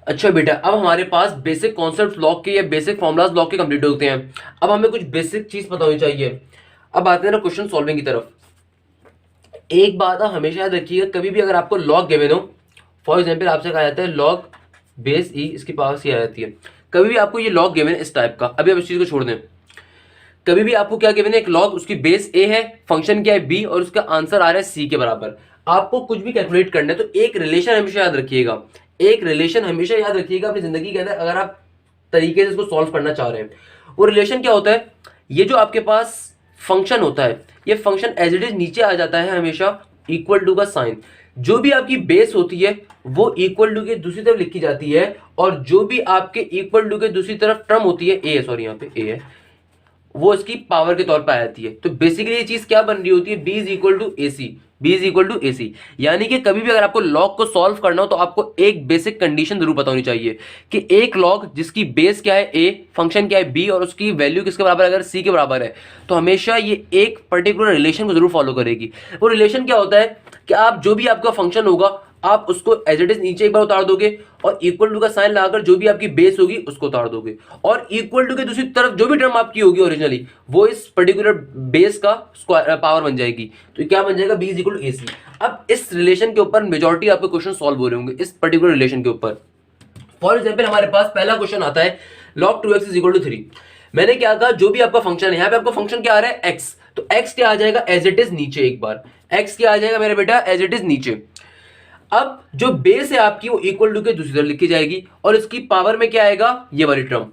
अच्छा बेटा, अब हमारे पास बेसिक कॉन्सेप्ट लॉग के या बेसिक फॉर्मूलाज लॉग के कंप्लीट होते हैं। अब हमें कुछ बेसिक चीज पता होनी चाहिए। अब आते हैं ना क्वेश्चन सॉल्विंग की तरफ। एक बात आप हमेशा याद रखिएगा, कभी भी अगर आपको लॉग गिवन हो, फॉर एग्जाम्पल आपसे कहा जाता है लॉग बेस ई, इसकी पावर सी आ जाती है। कभी भी आपको ये लॉग गिवन है इस टाइप का, अभी आप इस चीज को छोड़ दें। कभी भी आपको क्या गिवन है, एक लॉग, उसकी बेस ए है, फंक्शन क्या है बी, और उसका आंसर आ रहा है सी के बराबर। आपको कुछ भी कैलकुलेट करना है तो एक रिलेशन हमेशा याद रखिएगा। एक रिलेशन हमेशा याद रखिएगा अपनी जिंदगी के अंदर, अगर आप तरीके से इसको सॉल्व करना चाह रहे हैं। वो रिलेशन क्या होता है, ये जो आपके पास फंक्शन होता है, ये फंक्शन एज इट इज नीचे आ जाता है हमेशा इक्वल टू का साइन। जो भी आपकी बेस होती है वो इक्वल टू के दूसरी तरफ लिखी जाती है, और जो भी आपके इक्वल टू के दूसरी तरफ टर्म होती है, ए सॉरी यहाँ पे ए है, वो इसकी पावर के तौर पर आ जाती है। तो बेसिकली ये चीज क्या बन रही होती है, B is equal to A C, B is equal to A C. यानी कि कभी भी अगर आपको लॉग को सॉल्व करना हो तो आपको एक बेसिक कंडीशन जरूर पता होनी चाहिए कि एक लॉग जिसकी बेस क्या है ए, फंक्शन क्या है बी, और उसकी वैल्यू किसके बराबर है, अगर सी के बराबर है, तो हमेशा ये एक पर्टिकुलर रिलेशन को जरूर फॉलो करेगी। वो रिलेशन क्या होता है कि आप जो भी आपका फंक्शन होगा आप उसको एज इट इज नीचे एक बार उतार दोगे, और इक्वल टू का साइन लगाकर जो भी आपकी बेस होगी उसको उतार दोगे, और इक्वल टू के दूसरी तरफ जो भी टर्म आपकी होगी ओरिजिनली, वो इस पर्टिकुलर बेस का स्क्वायर पावर बन जाएगी। तो क्या बन जाएगा, B is equal to A सी। अब इस रिलेशन के ऊपर मेजॉरिटी आपके क्वेश्चन सॉल्व हो रहे होंगे इस पर्टिकुलर रिलेशन के ऊपर। फॉर एग्जाम्पल हमारे पास पहला क्वेश्चन आता है log 2x is equal to 3। मैंने क्या कहा, जो भी आपका फंक्शन है, यहाँ पे आपका फंक्शन क्या आ रहा है x, तो x क्या आ जाएगा एज इट इज नीचे, एक बार x क्या आ जाएगा मेरा बेटा एज इट इज नीचे। अब जो बेस है आपकी वो इक्वल टू के दूसरी तरफ लिखी जाएगी, और इसकी पावर में क्या आएगा, ये वाली टर्म।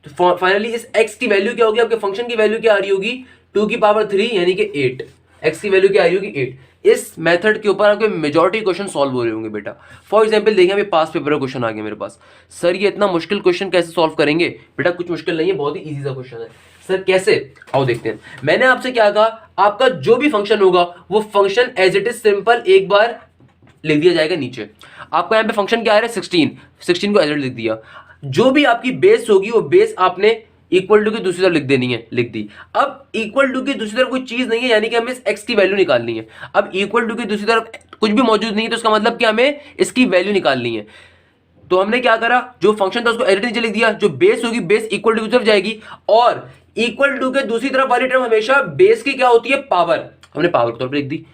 तो फाइनली इस x की वैल्यू क्या होगी, आपके फंक्शन की वैल्यू क्या आ रही होगी, 2 की पावर 3 यानी कि 8। x की वैल्यू क्या आ रही होगी 8। इस मेथड के ऊपर आपके मेजॉरिटी क्वेश्चन सॉल्व हो रहे होंगे बेटा। फॉर एग्जांपल देखिए अभी पास पेपर का क्वेश्चन आ गया मेरे पास, सर ये इतना मुश्किल क्वेश्चन कैसे सॉल्व करेंगे। बेटा कुछ मुश्किल नहीं है, बहुत ही इजी सा क्वेश्चन है। सर कैसे, आओ देखते हैं। मैंने आपसे क्या कहा, आपका जो भी फंक्शन होगा वो function as it is simple एक बार लिख दिया जाएगा नीचे। आपका यहाँ पे फंक्शन क्या आ रहा है 16, 16 को एज इट लिख दिया। जो भी आपकी बेस होगी वो बेस आपने इक्वल टू की दूसरी तरफ लिख देनी है, लिख दी। अब इक्वल टू की दूसरी तरफ कोई चीज नहीं है, यानी कि हमें इस x की वैल्यू निकालनी है। अब इक्वल टू की दूसरी तरफ कुछ भी मौजूद नहीं है, तो इसका मतलब कि हमें इसकी वैल्यू निकालनी है। तो हमने क्या करा, जो फंक्शन था उसको एज इट नीचे लिख दिया। जो बेस होगी बेस इक्वल टू की तरफ जाएगी, और इक्वल टू के दूसरी तरफ वाली टर्म हमेशा बेस की क्या होती है, पावर, हमने पावर के तौर पर लिख दी।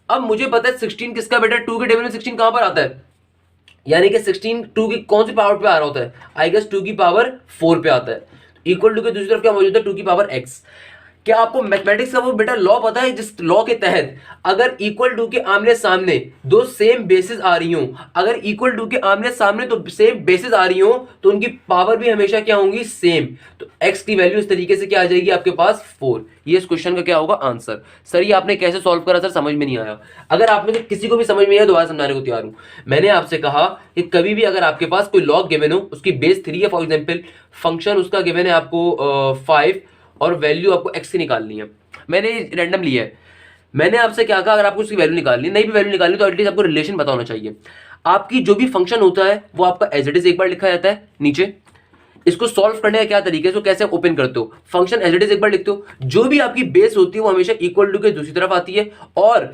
अब मुझे पता है 16 किसका बेटा, 2 के टेबल में 16 कहां पर आता है, यानी कि 16 2 की कौन सी पावर पे आ रहा होता है, आई गेस 2 की पावर 4 पे आता है। इक्वल टू के दूसरी तरफ क्या मौजूद है, 2 की पावर x। क्या आपको मैथमेटिक्स का वो बेटा लॉ पता है, जिस लॉ के तहत अगर इक्वल टू के आमने सामने दो सेम बेसिस आ रही हो, अगर इक्वल टू के आमने सामने तो सेम बेसिस आ रही हो, तो उनकी पावर भी हमेशा क्या होंगी, सेम। तो x की वैल्यू इस तरीके से क्या आ जाएगी आपके पास 4। ये इस क्वेश्चन का क्या होगा आंसर। सर ये आपने कैसे सॉल्व करा, सर समझ में नहीं आया। अगर आप में से किसी को भी समझ में आया दोबारा समझाने को तैयार हूं। मैंने आपसे कहा कि कभी भी अगर आपके पास कोई लॉग गिवन हो, उसकी बेस 3 है फॉर एग्जांपल, फंक्शन उसका गिवन है आपको 5, और वैल्यू आपको x की निकालनी है। मैंने रैंडम लिया है। मैंने आपसे क्या कहा, अगर आपको उसकी वैल्यू निकालनी, नहीं भी वैल्यू निकालनी, तो एटलीस्ट आपको रिलेशन पता होना चाहिए। आपकी जो भी फंक्शन होता है वो आपका एज इट इज एक बार लिखा जाता है नीचे। इसको सॉल्व करने का क्या तरीका है, इसको कैसे ओपन करते हो, फंक्शन एज इट इज एक बार लिखते हो। जो भी आपकी बेस होती है वो हमेशा इक्वल टू के दूसरी तरफ आती है, और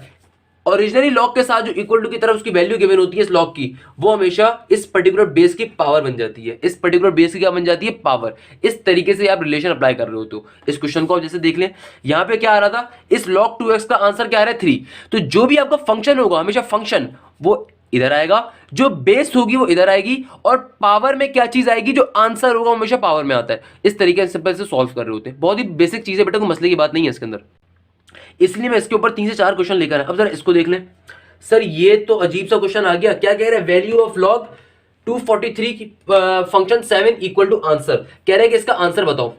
ओरिजिनली लॉग के साथ जो इक्वल टू की तरफ उसकी वैल्यू गिवन होती है इस लॉग की, वो हमेशा इस पर्टिकुलर बेस की पावर बन जाती है। इस पर्टिकुलर बेस की क्या बन जाती है, पावर। इस तरीके से आप रिलेशन अप्लाई कर रहे हो। तो इस क्वेश्चन को जैसे देख लें, यहां पे क्या आ रहा था, इस log 2x का आंसर क्या आ रहा है 3। तो जो भी आपका फंक्शन होगा हमेशा फंक्शन वो इधर आएगा, जो बेस होगी वो इधर आएगी, और पावर में क्या चीज आएगी, जो आंसर होगा हमेशा पावर में आता है। इस तरीके से सिंपल से सॉल्व कर रहे होते हैं। बहुत ही बेसिक चीज है बेटा, कोई मसले की बात नहीं है इसके अंदर। इसलिए मैं इसके ऊपर 3 से 4 क्वेश्चन लेकर आया। अब जरा इसको देख लें। सर ये तो अजीब सा क्वेश्चन आ गया, क्या कह रहे हैं, वैल्यू ऑफ लॉग 243 की फंक्शन 7 इक्वल टू आंसर। कह रहे हैं कि इसका आंसर बताओ,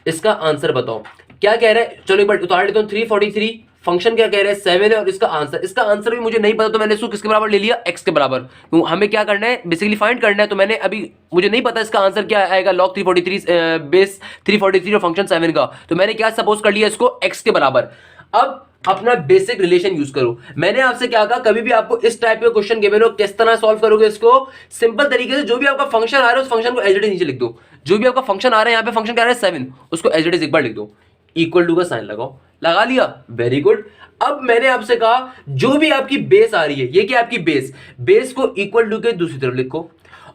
इसका आंसर बताओ। क्या कह रहे हैं, चलो एक बार उतार लेता हूं। 343 फंक्शन क्या कह रहे हैं 7 है, और इसका आंसर भी मुझे नहीं पता, तो मैंने इसको किसके बराबर ले लिया, x के बराबर। तो हमें क्या करना है, बेसिकली फाइंड करना है। तो मैंने अभी, मुझे नहीं पता इसका आंसर क्या आएगा log 343 बेस 343 और फंक्शन 7 का, तो मैंने क्या सपोज कर लिया इसको x के बराबर। अब अपना बेसिक रिलेशन यूज करो। मैंने आपसे क्या कहा, कभी भी आपको इस टाइप के क्वेश्चन गिवन हो, किस तरह सॉल्व करोगे इसको, सिंपल तरीके से। जो भी आपका फंक्शन आ रहा है उस फंक्शन को एज इट इज नीचे लिख दो। जो भी आपका फंक्शन आ रहा है, यहाँ पे फंक्शन क्या आ रहा है 7, उसको एज इट इज एक बार लिख दो, इक्वल टू का साइन लगाओ, लगा लिया, वेरी गुड। अब मैंने आपसे कहा जो भी आपकी बेस आ रही है, ये क्या आपकी बेस, बेस को इक्वल टू के दूसरी तरफ लिखो।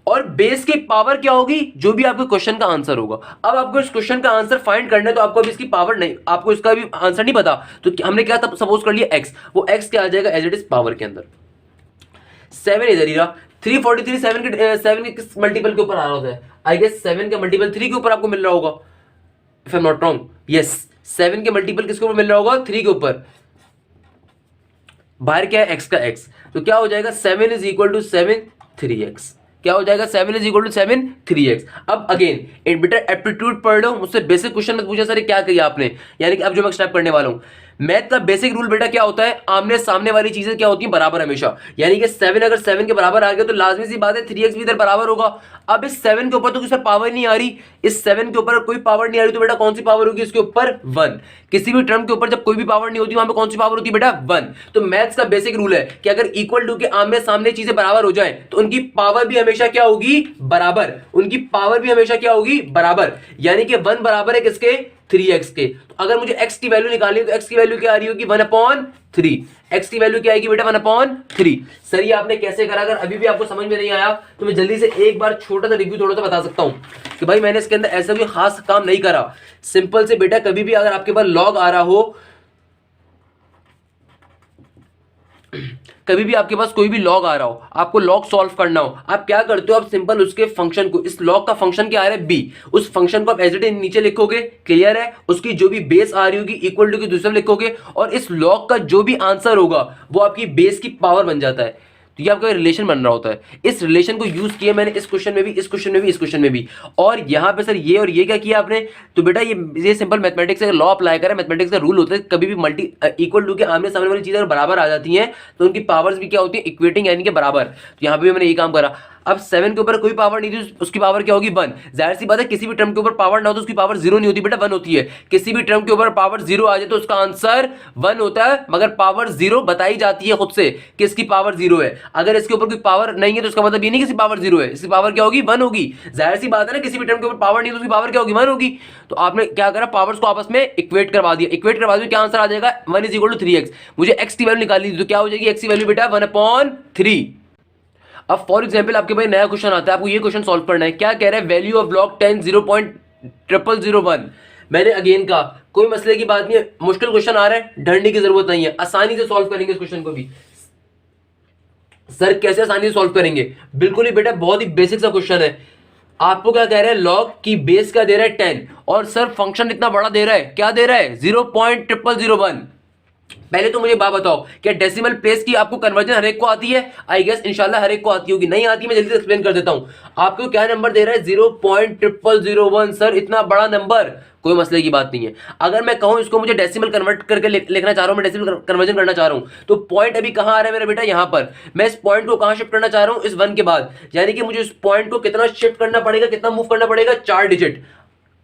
और बेस की पावर क्या होगी, जो भी आपके क्वेश्चन का आंसर होगा। अब आपको इस क्वेश्चन का आंसर फाइंड करना है, तो आपको अभी इसकी पावर नहीं, आपको इसका भी आंसर नहीं पता, तो हमने क्या तब सपोज कर लिया x, वो x क्या आ जाएगा एज इट इज पावर के अंदर। 7 इधर ही रहा, 343 7 के किस मल्टीपल के ऊपर आ रहा होता है, आई गेस 7 का मल्टीपल 3 के ऊपर आपको मिल रहा होगा, if I am not wrong. Yes, 7 के मल्टीपल किसके ऊपर मिल रहा होगा, 3 के ऊपर। बाहर क्या है, x का x, तो क्या हो जाएगा 7 इज इक्वल टू 7 3x, क्या हो जाएगा 7 इज इक्वल टू 7 3x। अब अगेन इन बेटा एप्टीट्यूड पढ़ लो, मुझसे बेसिक क्वेश्चन मत पूछा सर क्या किया आपने, यानी कि अब जो मैं स्टेप करने वाला हूं, मैथ का बेसिक रूल बेटा क्या होता है, आमने सामने वाली चीजें क्या होती हैं, बराबर हमेशा। यानी कि 7 अगर 7 के बराबर आ गया तो लाजमी सी बात है 3x भी इधर बराबर होगा। अब इस 7 के ऊपर तो किसी पावर नहीं आ रही, इस 7 के ऊपर कोई पावर नहीं आ रही, तो बेटा कौन सी पावर होगी इसके ऊपर, 1। किसी भी टर्म के ऊपर जब कोई भी पावर नहीं होती वहां पे कौन सी पावर होती है बेटा, 1। तो मैथ्स का बेसिक रूल है कि अगर इक्वल टू के आमने सामने चीजें बराबर हो जाए तो उनकी पावर भी हमेशा क्या होगी, बराबर, उनकी पावर भी हमेशा क्या होगी, बराबर। यानी कि 1 बराबर है किसके, 3x के। तो अगर मुझे x की वैल्यू निकालनी है तो x की वैल्यू क्या आ रही होगी, 1/3। x की वैल्यू क्या आएगी बेटा, 1/3। सर ये आपने कैसे करा, अगर अभी भी आपको समझ में नहीं आया तो मैं जल्दी से एक बार छोटा सा रिव्यू थोड़ा सा बता सकता हूं कि भाई मैंने इसके अंदर ऐसा भी खास काम नहीं करा। सिंपल से बेटा कभी भी अगर आपके पास लॉग आ रहा हो, कभी भी आपके पास कोई भी लॉग आ रहा हो, आपको लॉग सॉल्व करना हो, आप क्या करते हो, आप सिंपल उसके फंक्शन को, इस लॉग का फंक्शन क्या आ रहा है b, उस फंक्शन को आप एज इट इज नीचे लिखोगे, क्लियर है, उसकी जो भी बेस आ रही होगी इक्वल टू की दूसरे लिखोगे, और इस लॉग का जो भी आंसर होगा वो आपकी बेस की पावर बन जाता है। तो ये आपका रिलेशन बन रहा होता है। इस रिलेशन को यूज किया मैंने इस क्वेश्चन में भी, इस क्वेश्चन में भी, इस क्वेश्चन में भी। और यहां पे सर ये और ये क्या किया आपने, तो बेटा ये सिंपल मैथमेटिक्स का लॉ अप्लाई करें, मैथमेटिक्स का रूल होता है कभी भी मल्टी इक्वल टू के आमने सामने वाली चीजें अगर बराबर आ जाती हैं तो उनकी पावर्स भी क्या होती है, इक्वेटिंग यानी कि बराबर। तो यहां पे भी मैंने ये काम करा। अब 7 के ऊपर कोई पावर नहीं थी, उसकी पावर क्या होगी, 1। जाहिर सी बात है किसी भी टर्म के ऊपर पावर ना हो तो उसकी पावर 0 नहीं होती बेटा, 1 होती है। किसी भी टर्म के ऊपर पावर 0 आ जाए तो उसका आंसर 1 होता है, मगर पावर 0 बताई जाती है खुद से कि इसकी पावर 0 है। अगर इसके ऊपर कोई पावर नहीं है तो उसका मतलब ये नहीं कि इसकी पावर 0 है, इसकी पावर क्या होगी, 1 होगी। जाहिर सी बात है ना, किसी भी टर्म के ऊपर पावर नहीं है तो उसकी पावर क्या होगी, 1 होगी। तो आपने क्या करा, पावर्स को आपस में इक्वेट करवा दिया, इक्वेट करवा दिया, क्या आंसर आ जाएगा, 1 इज इक्वल टू 3x। मुझे x की वैल्यू निकालनी थी तो क्या हो जाएगी, x की वैल्यू बेटा 1/3। अब फॉर एग्जांपल आपके पास नया क्वेश्चन आता है, आपको ये क्वेश्चन सॉल्व करना है। क्या कह रहा है, वैल्यू ऑफ लॉग 10 0.0001। मैंने अगेन कहा कोई मसले की बात नहीं है, मुश्किल क्वेश्चन आ रहा है ढड़ने की जरूरत नहीं है, आसानी से सॉल्व करेंगे इस क्वेश्चन को भी। सर कैसे आसानी से सॉल्व करेंगे, बिल्कुल ही बेटा बहुत ही बेसिक सा क्वेश्चन है। आपको क्या कह रहा है, लॉग की बेस क्या दे रहा है 10, और सर फंक्शन इतना बड़ा दे रहा है, क्या दे रहा है 0.0001। पहले तो मुझे बात बताओ, क्या डेसिमल प्लेस की आपको कन्वर्जन हर एक को आती है, आई गेस इंशाल्लाह हर एक को आती होगी। नहीं आती मैं जल्दी से एक्सप्लेन कर देता हूं। आपको क्या नंबर दे रहा है, 0.0001। सर इतना बड़ा नंबर, कोई मसले की बात नहीं है। अगर मैं कहूं इसको मुझे डेसिमल कन्वर्ट करके लिखना चाह रहा हूं, मैं डेसिमल कन्वर्जन करना चाह रहा हूं, तो पॉइंट अभी कहां आ रहा है मेरा बेटा, यहां पर। मैं इस पॉइंट को कहां शिफ्ट करना चाह रहा हूं, इस 1 के बाद। यानी कि मुझे इस पॉइंट को कितना शिफ्ट करना पड़ेगा, कितना मूव करना पड़ेगा, 4 डिजिट।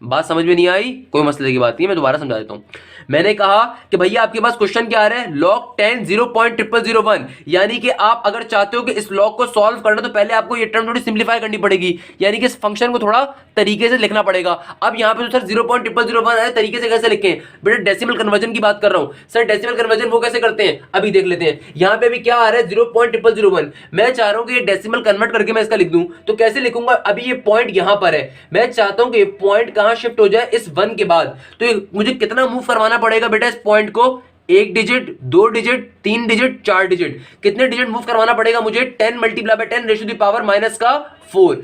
बात समझ में नहीं आई, कोई मसले की बात नहीं है, मैं दोबारा समझा देता हूं। मैंने कहा कि भैया आपके पास क्वेश्चन क्या आ रहा है, log 10 0.0001। यानी कि आप अगर चाहते हो कि इस लॉग को सॉल्व करना तो पहले आपको ये टर्म थोड़ी सिंप्लीफाई करनी पड़ेगी, यानी कि इस फंक्शन को थोड़ा तरीके से लिखना पड़ेगा। अब यहां पे तो सर 0.0001 है, तरीके से कैसे लिखें बेटा, डेसिमल कन्वर्जन की बात कर रहा हूं। सर डेसिमल कन्वर्जन वो कैसे करते हैं, अभी देख लेते हैं। यहां पे भी क्या आ रहा है 0.0001, मैं चाह रहा हूं कि ये डेसिमल कन्वर्ट करके मैं इसका लिख दूं, तो कैसे लिखूंगा, अभी ये पॉइंट यहां पर है, मैं चाहता हूं कि पॉइंट कहां शिफ्ट हो जाए, इस 1 के बाद। तो मुझे कितना मूव करवाना पड़ेगा बेटा इस पॉइंट को, 1 डिजिट, 2 डिजिट, 3 डिजिट, 4 डिजिट। कितने डिजिट मूव करवाना पड़ेगा मुझे, 10 multiply by 10 raise to the power -4।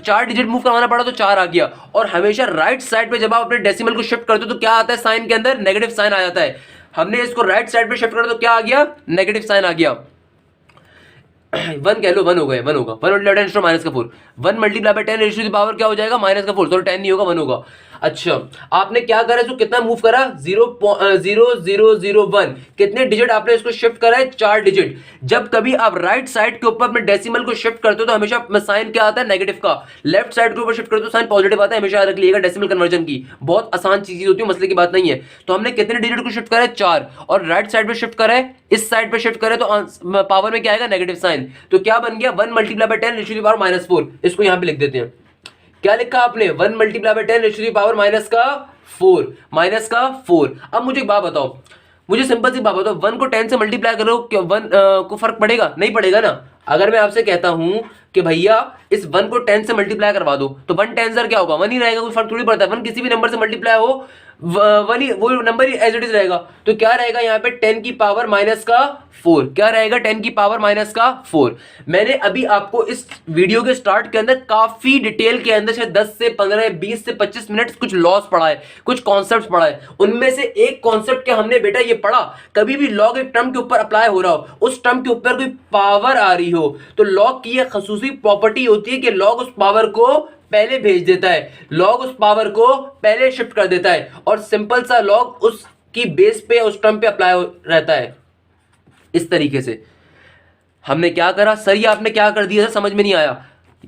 4 digit move करवाना पड़ा तो 4 आ गया। और हमेशा राइट साइड पे जब आप अपने डेसिमल को शिफ्ट करते हो तो क्या आता है, साइन के अंदर नेगेटिव साइन आ जाता है। हमने इसको राइट साइड पे शिफ्ट करा तो क्या आ गया, नेगेटिव साइन आ गया। 1 कह लो, 1 होगा, 1 होगा, 1 multiply 10 -4, 1 multiply by 10 raise to the power क्या हो जाएगा, -4। तो 10 नहीं होगा, 1 होगा। अच्छा आपने क्या करा, इसको कितना मूव करा, 0.0001। कितने डिजिट आपने इसको शिफ्ट करा है, 4 डिजिट। जब कभी आप राइट साइड के ऊपर अपने डेसिमल को शिफ्ट करते हो तो हमेशा साइन क्या आता है, नेगेटिव का। लेफ्ट साइड के ऊपर शिफ्ट करते हो साइन पॉजिटिव आता है, हमेशा याद रख लीजिएगा। डेसिमल कन्वर्जन की बहुत आसान चीज होती है, मसले की बात नहीं है। तो हमने कितने डिजिट को शिफ्ट करा है, 4, और राइट साइड पे शिफ्ट करा है, इस साइड पे शिफ्ट करे तो पावर में क्या आएगा, नेगेटिव साइन। तो क्या बन गया, 1 multiply by 10 raise to the power -4। इसको यहां पे लिख देते हैं। क्या लिखा आपने, 1 multiply by 10 raise to the power -4। अब मुझे एक बात बताओ, मुझे सिंपल सी बात बताओ, 1 को 10 से मल्टीप्लाई करो, क्या 1 को फर्क पड़ेगा, नहीं पड़ेगा ना। अगर मैं आपसे कहता हूं कि भैया इस 1 को 10 से मल्टीप्लाई करवा दो, तो 1 10 सर क्या होगा, 1 ही रहेगा, कोई फर्क थोड़ी पड़ता है। 1 किसी भी नंबर से मल्टीप्लाई हो, 1 ही वो नंबर ही एज इट इज रहेगा। तो क्या रहेगा यहाँ पे 10 की पावर माइनस का 4, क्या रहेगा 10 की पावर माइनस का 4। मैंने अभी आपको इस वीडियो के स्टार्ट के अंदर काफी डिटेल के अंदर शायद 10 से 15 20 से 25 मिनट कुछ लॉस पढ़ा है, कुछ कॉन्सेप्ट्स पढ़ा है। उनमें से एक कॉन्सेप्ट के हमने बेटा ये पढ़ा, कभी भी लॉग एक टर्म के ऊपर अप्लाई हो रहा हो, उस टर्म के ऊपर कोई पावर आ रही हो, तो लॉग की यह खसूसी प्रॉपर्टी होती है कि लॉग उस पावर को पहले भेज देता है, लॉग उस पावर को पहले शिफ्ट कर देता है, और सिंपल सा लॉग उसकी बेस पे उस टर्म पे अप्लाई रहता है। इस तरीके से हमने क्या करा सर, ये आपने क्या कर दिया, समझ में नहीं आया।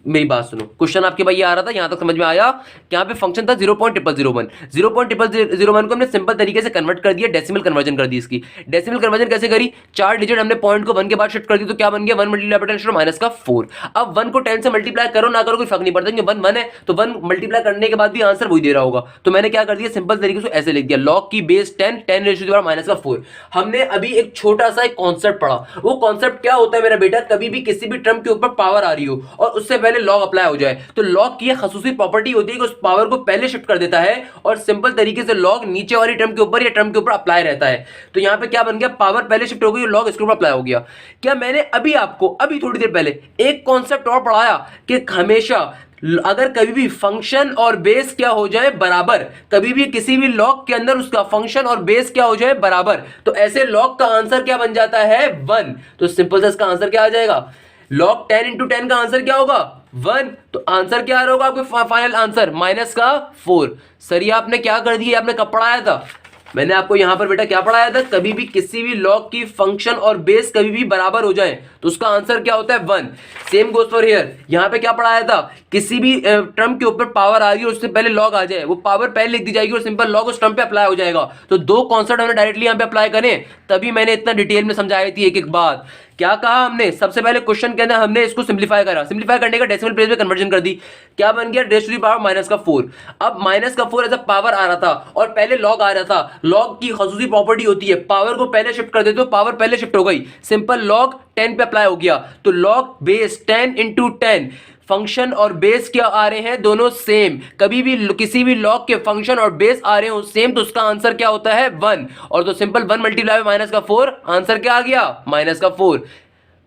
मेरी बात सुनो, क्वेश्चन आपके भाई ये आ रहा था, यहां तक समझ में आया कि यहाँ पे फंक्शन था 0.0001, 0.0001 को हमने सिंपल तरीके से कन्वर्ट कर दिया, डेसिमल कन्वर्जन कर दी। इसकी डेसिमल कन्वर्जन कैसे करी, 4 डिजिट हमने पॉइंट को 1 के बाद शिफ्ट कर दी, तो क्या बन गया 1 मल्टीप्लाई माइनस का 4। अब 1 को 10 से मल्टीप्लाई करो ना करो कोई फर्क नहीं पड़ता, क्योंकि 1 1 है, तो 1 मल्टीप्लाई करने के बाद भी आंसर वही दे रहा होगा। तो मैंने क्या कर दिया, सिंपल तरीके से ऐसे लिख दिया, लॉग की base 10 10 raise to the power minus का 4। हमने अभी एक छोटा सा एक कॉन्सेप्ट पढ़ा, वो कॉन्सेप्ट क्या होता है मेरा बेटा, कभी भी किसी भी टर्म के ऊपर पावर आ रही हो और उससे पहले लॉग अप्लाई हो जाए, तो लॉग की खसूसी प्रॉपर्टी होती है कि उस पावर को पहले शिफ्ट कर देता है, और सिंपल तरीके से लॉग नीचे वाली टर्म के ऊपर या टर्म के ऊपर अप्लाई रहता है। तो यहां पे क्या बन गया, पावर पहले शिफ्ट हो गई, लॉग इसके ऊपर अप्लाई हो गया। क्या मैंने अभी आपको अभी थोड़ी देर पहले एक कॉन्सेप्ट और पढ़ाया कि हमेशा अगर कभी भी फंक्शन और बेस क्या हो जाए बराबर, कभी भी किसी भी लॉग के अंदर उसका फंक्शन और बेस क्या हो जाए बराबर, तो ऐसे लॉग का आंसर क्या बन जाता है 1। तो सिंपल सा इसका आंसर क्या आ जाएगा, लॉग 10 इंटू 10 का आंसर क्या होगा 1। तो आंसर क्या आ रहा होगा आपके फाइनल आंसर माइनस का 4। सर ये आपने क्या कर दिया, आपने कब पढ़ाया था, मैंने आपको यहां पर बेटा क्या पढ़ाया था, कभी भी किसी भी लॉग की फंक्शन और बेस कभी भी बराबर हो जाए तो उसका आंसर क्या होता है 1। सेम गोस फॉर हियर, यहां पे क्या पढ़ाया था, किसी भी टर्म के ऊपर पावर आ रही है उससे पहले लॉग आ जाए, वो पावर पहले लिख दी जाएगी और सिंपल लॉग उस टर्म पे अप्लाई हो जाएगा। तो दो कॉन्सेप्ट हमने डायरेक्टली यहां पे अप्लाई करें, तभी मैंने इतना डिटेल में समझाई थी एक एक बात। क्या कहा हमने, सबसे पहले क्वेश्चन के अंदर हमने इसको सिंप्लीफाई करा, सिंप्लीफाई करने का डेसिमल प्लेस में कन्वर्जन कर दी, क्या बन गया raise to the power minus का 4। अब माइनस का 4 एज अ पावर आ रहा था और पहले लॉग आ रहा था, लॉग की खसूसी प्रॉपर्टी होती है पावर को पहले शिफ्ट कर देते हो, पावर पहले शिफ्ट हो गई, सिंपल लॉग 10 पे अप्लाई हो गया, तो लॉग बेस 10 इंटू 10, फंक्शन और बेस क्या आ रहे हैं दोनों सेम, कभी भी किसी भी लॉग के फंक्शन और बेस आ रहे हो सेम, तो उसका आंसर क्या होता है 1। और तो सिंपल 1 मल्टीप्लाई माइनस का 4, आंसर क्या आ गया माइनस का 4।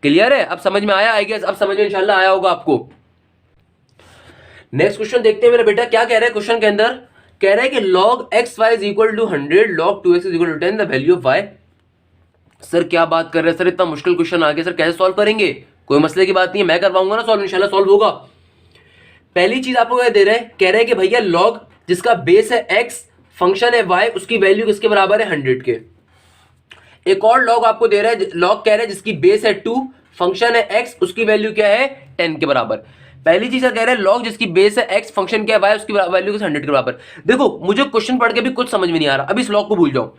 क्लियर है, अब समझ में आया, आई गेस अब समझ में इंशाल्लाह आया होगा आपको। नेक्स्ट क्वेश्चन देखते हैं मेरा बेटा, क्या कह रहा है क्वेश्चन के अंदर, कह रहा है कि log xy is equal to 100, log 2x is equal to 10, the value of y। Sir क्या बात कर रहे हैं सर, इतना मुश्किल क्वेश्चन आ गया सर, कैसे सॉल्व करेंगे, कोई मसले की बात नहीं है, मैं करवाऊंगा ना सॉल्व, इंशाल्लाह सॉल्व होगा। पहली चीज आपको क्या दे रहे हैं, कह रहे हैं कि भैया log जिसका बेस है x, फंक्शन है y, उसकी वैल्यू किसके बराबर है 100 के। एक और लॉग आपको दे रहा है, लॉग कह रहा है जिसकी बेस है 2, फंक्शन है x, उसकी वैल्यू क्या है 10 के बराबर। पहली चीज कह रहा है लॉग जिसकी बेस है x, फंक्शन क्या है y, उसकी वैल्यू 100 के बराबर। देखो मुझे क्वेश्चन पढ़ के भी कुछ समझ में नहीं आ रहा, अभी इस लॉग को भूल जाओ,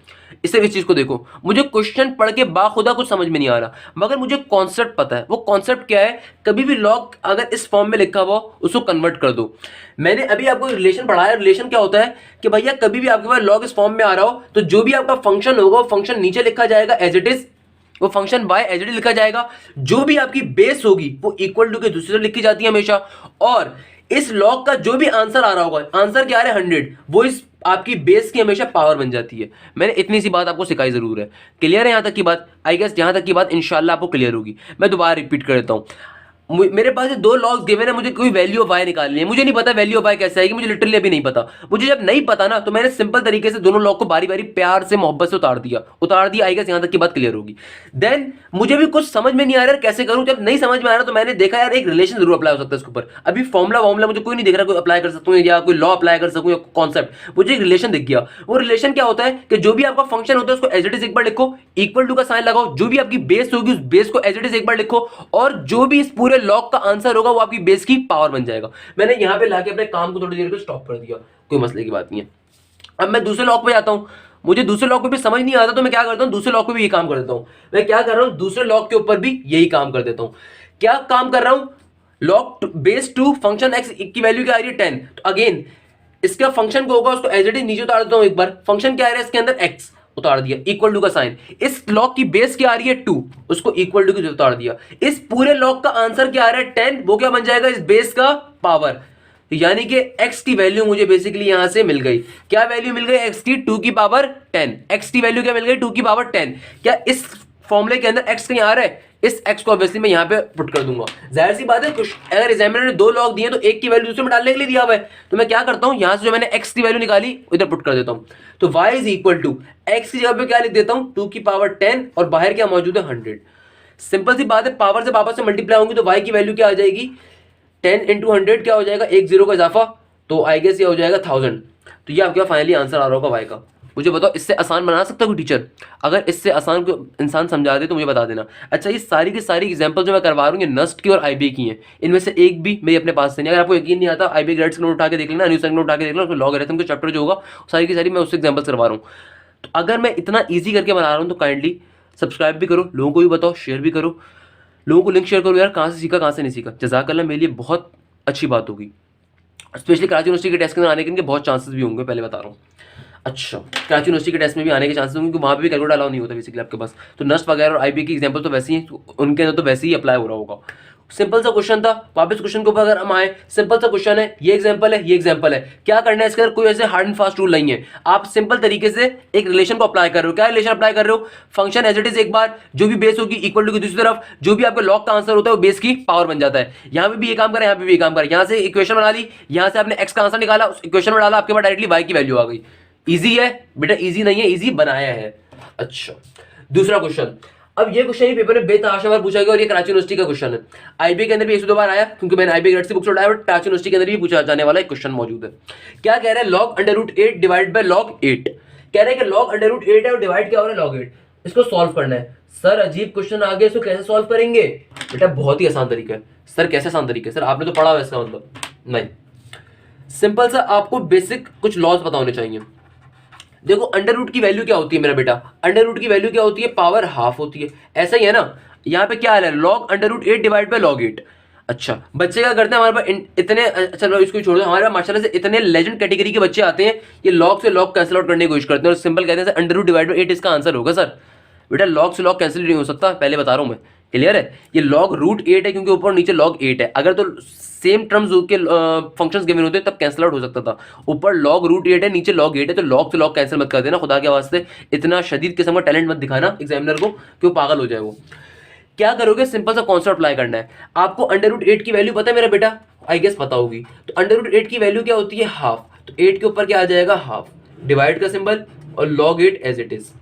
इससे इस चीज को देखो, मुझे क्वेश्चन पढ़ के बाखुदा कुछ समझ में नहीं आ रहा, मगर मुझे कॉन्सेप्ट पता है। वो कॉन्सेप्ट क्या है, कभी भी लॉग अगर इस फॉर्म में लिखा हुआ उसको कन्वर्ट कर दो। मैंने अभी आपको रिलेशन पढ़ाया, रिलेशन क्या होता है कि भैया कभी भी आपके पास लॉग इस फॉर्म में आ रहा हो, तो जो भी आपका फंक्शन होगा वो फंक्शन नीचे लिखा जाएगा एज इट इज, वो function by as it is लिखा जाएगा, जो भी आपकी बेस होगी वो इक्वल टू के दूसरी तरफ लिखी जाती है हमेशा, और इस लॉग का जो भी आंसर आ रहा होगा, आंसर क्या आ रहा है 100, वो इस आपकी बेस की हमेशा पावर बन जाती है। मैंने इतनी सी बात आपको सिखाई जरूर है। क्लियर है यहां तक की बात, आई गेस यहां तक की बात इंशाल्लाह आपको क्लियर होगी। मैं दोबारा रिपीट कर देता हूं, मेरे पास दो लॉग्स गिवन है, मुझे कोई वैल्यू ऑफ y निकालनी है, मुझे नहीं पता वैल्यू ऑफ y कैसे आएगी, मुझे लिटरली अभी नहीं पता। मुझे जब नहीं पता ना, तो मैंने सिंपल तरीके से दोनों लॉग को बारी बारी प्यार से मोहब्बत से उतार दिया आएगा, यहां तक की बात क्लियर होगी। देन मुझे भी कुछ समझ में नहीं आ रहा कैसे करूं, जब नहीं समझ में आ रहा तो मैंने देखा यार एक रिलेशन जरूर अप्लाई हो सकता है इसके ऊपर। अभी फॉर्मुला मुझे कोई नहीं दिख रहा कोई अप्लाई कर सकता हूं या कोई लॉ अप्लाई कर सकूं या कॉन्सेप्ट, मुझे एक रिलेशन दिख गया। वो रिलेशन क्या होता है कि जो भी आपका फंक्शन होता है उसको एज इट इज एक बार लिखो, इक्वल टू का साइन लगाओ, जो भी आपकी बेस होगी उस बेस को एज इट इज एक बार लिखो, और जो भी इस पूरे लॉग का आंसर होगा वो आपकी बेस की पावर बन जाएगा। मैंने यहां पे लाके अपने काम को थोड़ी देर को स्टॉप कर दिया, कोई मसले की बात नहीं है। अब मैं दूसरे लॉग पे जाता हूं, मुझे दूसरे लॉग पे भी समझ नहीं आता तो मैं क्या करता हूं, दूसरे लॉग पे भी ये काम कर देता हूं। मैं क्या कर रहा हूं, दूसरे लॉग के ऊपर भी यही काम कर देता हूं। क्या काम कर रहा हूं, लॉग बेस 2 फंक्शन x की वैल्यू क्या आ रही है 10, तो अगेन इसका फंक्शन को होगा उसको एज इट इज नीचे उतार देता हूं एक बार, फंक्शन क्या आ रहा है इसके अंदर x, उतार दिया, इक्वल टू का साइन। इस लॉग की बेस क्या आ रही है 2, उसको इक्वल टू की उतार दिया। इस पूरे लॉग का आंसर क्या आ रहा है 10, वो क्या बन जाएगा इस बेस का पावर। यानी कि x की वैल्यू मुझे बेसिकली यहां से मिल गई। क्या वैल्यू मिल गई x की 2 की पावर 10। x की वैल्यू क्या मिल गई 2 की पावर 10। क्या इस फॉर्मूले के अंदर x कहीं आ रहा है, इस x को ऑब्वियसली मैं यहां पे पुट कर दूंगा। जाहिर सी बात है अगर एग्जामिनर ने दो लॉग दिए तो एक की वैल्यू दूसरे में डालने के लिए दिया हुआ है, तो मैं क्या करता हूं यहां से जो मैंने x की वैल्यू निकाली इधर पुट कर देता हूं। तो y is equal to x की जगह पे क्या लिख देता हूं 2 की पावर 10 और बाहर क्या मौजूद है 100। सिंपल सी बात है, पावर से वापस से मल्टीप्लाई होंगी तो y की वैल्यू क्या आ जाएगी 10 इंटू 100 क्या हो जाएगा, एक जीरो का इजाफा, तो आई गेस ये हो जाएगा 1000। तो ये आपके फाइनली आंसर आ रहा होगा वाई का। मुझे बताओ इससे आसान बना सकता है कोई टीचर? अगर इससे आसान को इंसान समझा दे तो मुझे बता देना। अच्छा, ये सारी की सारी एग्जांपल जो मैं करवा रहा हूँ ये नस्ट की और आईबी की हैं, इनमें से एक भी मेरे अपने पास से नहीं। अगर आपको यकीन नहीं आता आईबी ग्रेड्स का नोट उठा के देख लेना, न्यूज नोट उठा के देख लेना, लॉगरिथम के चैप्टर जो होगा सारी की सारी मैं उससे एग्जाम्पल्स करवा रहा हूँ। तो अगर मैं इतना ईजी करके बना रहा हूँ तो काइंडली सब्सक्राइब भी करो, लोगों को भी बताओ, शेयर भी करो, लोगों को लिंक शेयर करो यार, कहाँ से सीखा कहाँ से नहीं सीखा। जज़ाकल्लाह, मेरे लिए बहुत अच्छी बात होगी। स्पेशली कराची यूनिवर्सिटी के टेस्ट के अंदर आने के इनके बहुत चांसेस भी होंगे, पहले बता रहा हूँ। अच्छा, कराची यूनिवर्सिटी के टेस्ट में भी आने के चांसेस होंगे, क्योंकि वहाँ पे भी कैलकुलेटर अलाउ नहीं होता बेसिकली आपके पास। तो नस्ट वगैरह और आईबी की एग्जांपल तो वैसे ही उनके अंदर तो वैसे ही अप्लाई हो रहा होगा। सिंपल सा क्वेश्चन था, वापस क्वेश्चन के ऊपर अगर हम आए, सिंपल सा क्वेश्चन है, ये एग्जांपल है, ये एग्जांपल है, क्या करना है इसके अंदर कोई ऐसे हार्ड एंड फास्ट रूल नहीं है। आप सिंपल तरीके से एक रिलेशन को अप्लाई कर रहे हो। क्या रिलेशन अप्लाई कर रहे हो, फंक्शन एज इट इज एक बार, जो भी बेस होगी इक्वल टू की दूसरी तरफ जो भी आपके लॉग का आंसर होता है वो बेस की पावर बन जाता है। यहाँ पे भी ये काम करें, यहाँ पे भी ये काम करें, यहाँ से इक्वेशन बना ली, यहाँ से आपने एक्स का आंसर निकाला, उस इक्वेशन में डाला, आपके पास डायरेक्टली वाई की वैल्यू आ गई। इजी है बेटा, इजी नहीं है, इजी बनाया है। अच्छा, दूसरा क्वेश्चन। अब ये क्वेश्चन ही पेपर में बेतहाशा बार पूछा गया और ये कराची यूनिवर्सिटी का क्वेश्चन है। आईबी के अंदर भी 102 बार आया, क्योंकि मैंने आईबी ग्रेड से बुक्स उठाया, बट कराची यूनिवर्सिटी के अंदर भी पूछा जाने वाला एक क्वेश्चन मौजूद है। क्या कह रहा है, log under root 8 divide by log 8। कह रहे हैं कि लॉग अंडर रूट 8 है और डिवाइड क्या हो रहा है लॉग 8, इसको सॉल्व करना है। सर अजीब क्वेश्चन आ गया, इसको कैसे सॉल्व करेंगे? बेटा बहुत ही आसान तरीका है। सर कैसे आसान तरीका है? सर आपने तो पढ़ा हुआ इसका मतलब नहीं। सिंपल सा आपको बेसिक कुछ लॉज पता होने चाहिए। देखो अंडर रूट की वैल्यू क्या होती है मेरा बेटा, अंडर रूट की वैल्यू क्या होती है, पावर हाफ होती है। ऐसा ही है ना, यहाँ पे क्या है log under root 8 divide by log 8। अच्छा, बच्चे क्या करते हैं हमारे पास इतने, चलो इसको छोड़ दो, हमारे पास माशाल्लाह से इतने लेजेंड कैटेगरी के बच्चे आते हैं, ये लॉग से लॉग कैंसिल आउट करने की कोशिश करते हैं और सिंपल कहते हैं अंडर रूट डिवाइड बाय 8 इसका आंसर होगा। सर बेटा लॉग से लॉग कैंसिल नहीं हो सकता, पहले बता रहा हूँ मैं, क्लियर है? ये लॉग रूट 8 है क्योंकि ऊपर नीचे लॉग 8 है। अगर तो सेम टर्म्स के फंक्शंस गिवन होते तब कैंसिल आउट हो सकता था। ऊपर लॉग रूट 8 है, नीचे लॉग 8 है, तो लॉग से लॉग कैंसिल मत कर देना खुदा के वास्ते। इतना शदीद किस्म का टैलेंट मत दिखाना एग्जामिनर को कि वो पागल हो जाए। वो क्या करोगे, सिंपल सा कॉन्सेप्ट अप्लाई करना है आपको। अंडर रूट 8 की वैल्यू पता है मेरा बेटा, आई गेस पता होगी। तो अंडर रूट 8 की वैल्यू क्या होती है, हाफ। तो 8 के ऊपर क्या आ जाएगा हाफ, डिवाइड का सिंबल और log 8 as it is,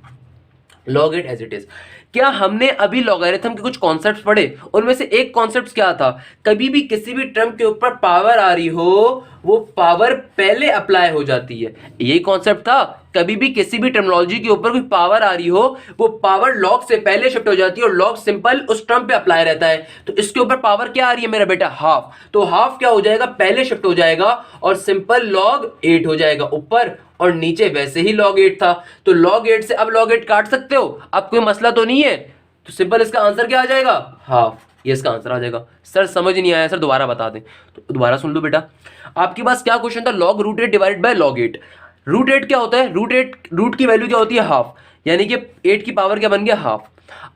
log 8 as it is. क्या हमने अभी लॉगरिथम के कुछ कॉन्सेप्ट्स पढ़े, उनमें से एक कॉन्सेप्ट क्या था, कभी भी किसी भी टर्म के ऊपर पावर आ रही हो वो पावर पहले अप्लाई हो जाती है। यही कॉन्सेप्ट था, कभी भी किसी भी टर्मिनोलॉजी के ऊपर कोई पावर आ रही हो वो पावर लॉग से पहले शिफ्ट हो जाती है और लॉग सिंपल उस टर्म पे अप्लाई रहता है। तो इसके ऊपर पावर क्या आ रही है मेरा बेटा, हाफ। तो हाफ क्या हो जाएगा, पहले शिफ्ट हो जाएगा और सिंपल लॉग 8 हो जाएगा ऊपर, और नीचे वैसे ही log 8 था। तो log 8 से अब log 8 काट सकते हो, अब कोई मसला तो नहीं है। तो सिंपल इसका आंसर क्या आ जाएगा, हाफ। ये इसका आंसर आ जाएगा। सर समझ नहीं आया, सर दोबारा बता दें। तो दोबारा सुन लो बेटा, आपके पास क्या क्वेश्चन था, log root 8 divide by log 8। Root 8 क्या होता है, रूट की वैल्यू क्या होती है, हाफ, यानी कि 8 की पावर क्या बन गया, हाफ।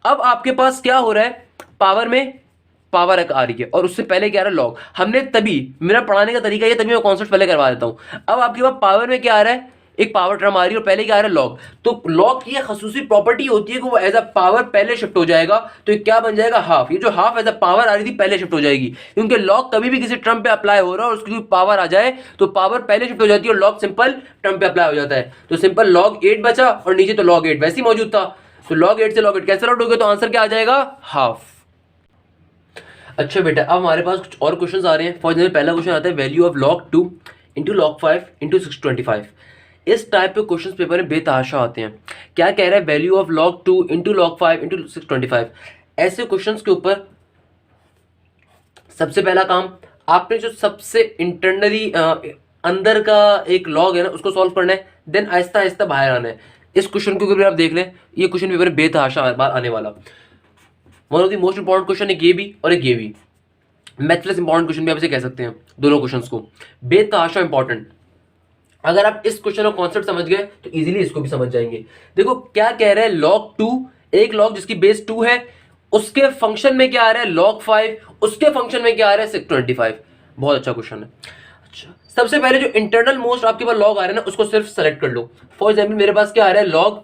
अब आपके पास क्या हो रहा है, पावर में पावर आ रही है और उससे पहले क्या आ रहा है लॉग। हमने तभी, मेरा पढ़ाने का तरीका ये, तभी मैं कॉन्सेप्ट पहले करवा देता हूं। अब आपके पास पावर में क्या आ रहा है, एक पावर टर्म आ रही है और पहले क्या आ रहा है लॉग। तो लॉग की खसूसी प्रॉपर्टी होती है कि वो एज अ पावर पहले शिफ्ट हो जाएगा। तो ये क्या बन जाएगा, हाफ। ये जो हाफ एज अ पावर आ रही थी पहले शिफ्ट हो जाएगी, क्योंकि लॉग कभी भी किसी टर्म पे अप्लाई हो रहा है और उसकी पावर आ जाए तो पावर पहले शिफ्ट हो जाती है और लॉग सिंपल टर्म पे अप्लाई हो जाता है। तो सिंपल लॉग 8 बचा और नीचे तो लॉग 8 वैसे ही मौजूद था। तो लॉग 8 से लॉग 8 कैंसिल आउट हो गया, तो आंसर क्या आ जाएगा, हाफ। अच्छा बेटा, अब हमारे पास कुछ और क्वेश्चंस आ रहे हैं। फॉर एग्जाम्पल पहला क्वेश्चन आता है value of log 2 into log 5 into 625। इस टाइप के क्वेश्चंस पेपर में बेतहाशा आते हैं। क्या कह रहा है, value of log 2 into log 5 into 625। ऐसे क्वेश्चंस के ऊपर सबसे पहला काम, आपने जो सबसे इंटरनली अंदर का एक लॉग है ना उसको सॉल्व करना है, देन आहिस्ता आहिस्ता बाहर आना है। इस क्वेश्चन को आप देख लें, ये क्वेश्चन पेपर में बेतहाशा आने वाला। One of the most important question, एक ये भी और एक ये भी, मैथलेस इंपॉर्टेंट क्वेश्चन भी आप इसे कह सकते हैं। दोनों क्वेश्चंस को बेतहाशा इंपॉर्टेंट। अगर आप इस क्वेश्चन का कॉन्सेप्ट समझ गए तो इजीली इसको भी समझ जाएंगे। देखो क्या कह रहे हैं, log 2, एक log जिसकी बेस 2 है, उसके फंक्शन में क्या आ रहा है log 5, उसके फंक्शन में क्या आ रहा है 625। बहुत अच्छा क्वेश्चन है। अच्छा, सबसे पहले जो इंटरनल मोस्ट आपके पास log आ रहा है ना, उसको सिर्फ सेलेक्ट कर लो। फॉर एग्जाम्पल मेरे पास क्या आ रहा है log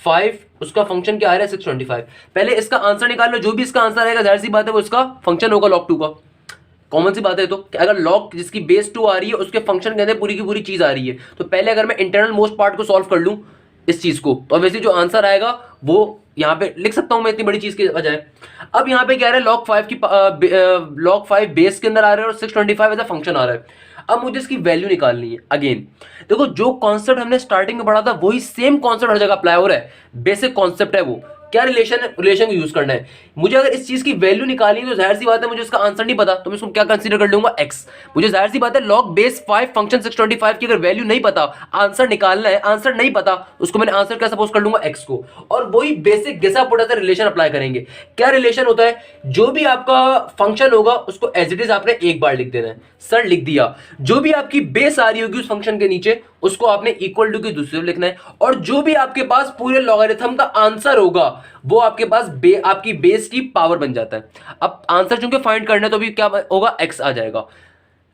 5, उसका फंक्शन क्या आ रहा है 625। पहले इसका आंसर निकाल लो, जो भी इसका आंसर आएगा जाहिर सी बात है वो इसका फंक्शन होगा log 2 का। कॉमन सी बात है तो कि अगर log जिसकी बेस 2 आ रही है उसके फंक्शन के अंदर पूरी की पूरी चीज आ रही है, तो पहले अगर मैं इंटरनल मोस्ट पार्ट को सॉल्व कर लूं इस चीज को, तो ऑब्वियसली जो आंसर आएगा वो यहां पे लिख सकता हूं मैं इतनी बड़ी चीज के बजाय। अब यहां पे क्या रहा है log 5 की log 5 बेस के अंदर आ रहा है और 625 एज अ फंक्शन आ रहा है। अब मुझे इसकी वैल्यू निकालनी है। अगेन देखो जो कॉन्सेप्ट हमने स्टार्टिंग में पढ़ा था वही सेम कॉन्सेप्ट हर जगह अप्लाई हो रहा है, बेसिक कॉन्सेप्ट है वो। क्या रिलेशन है, रिलेशन को यूज करना है। मुझे अगर इस चीज की वैल्यू निकालनी है तो जाहिर सी बात है मुझे इसका आंसर नहीं पता, तो मैं इसको क्या कंसीडर कर लूंगा x। मुझे जाहिर सी बात है log बेस 5 फंक्शन 625 की अगर वैल्यू नहीं पता, आंसर निकालना है, आंसर नहीं पता, उसको मैंने आंसर क्या सपोज कर लूंगा x को। और वही बेसिक गेसा पुटा सा रिलेशन अप्लाई करेंगे। क्या रिलेशन होता है, जो भी आपका फंक्शन होगा उसको एज इट इज आपने एक बार लिख देना है। सर लिख दिया। जो भी आपकी बेस आ रही होगी उस फंक्शन के नीचे उसको आपने इक्वल टू की दूसरी तरफ लिखना है। और जो भी आपके पास पूरे लॉगरिथम का आंसर होगा वो आपके पास आपकी बेस की पावर बन जाता है। अब आंसर चूंकि फाइंड करना है तो भी क्या होगा, x आ जाएगा।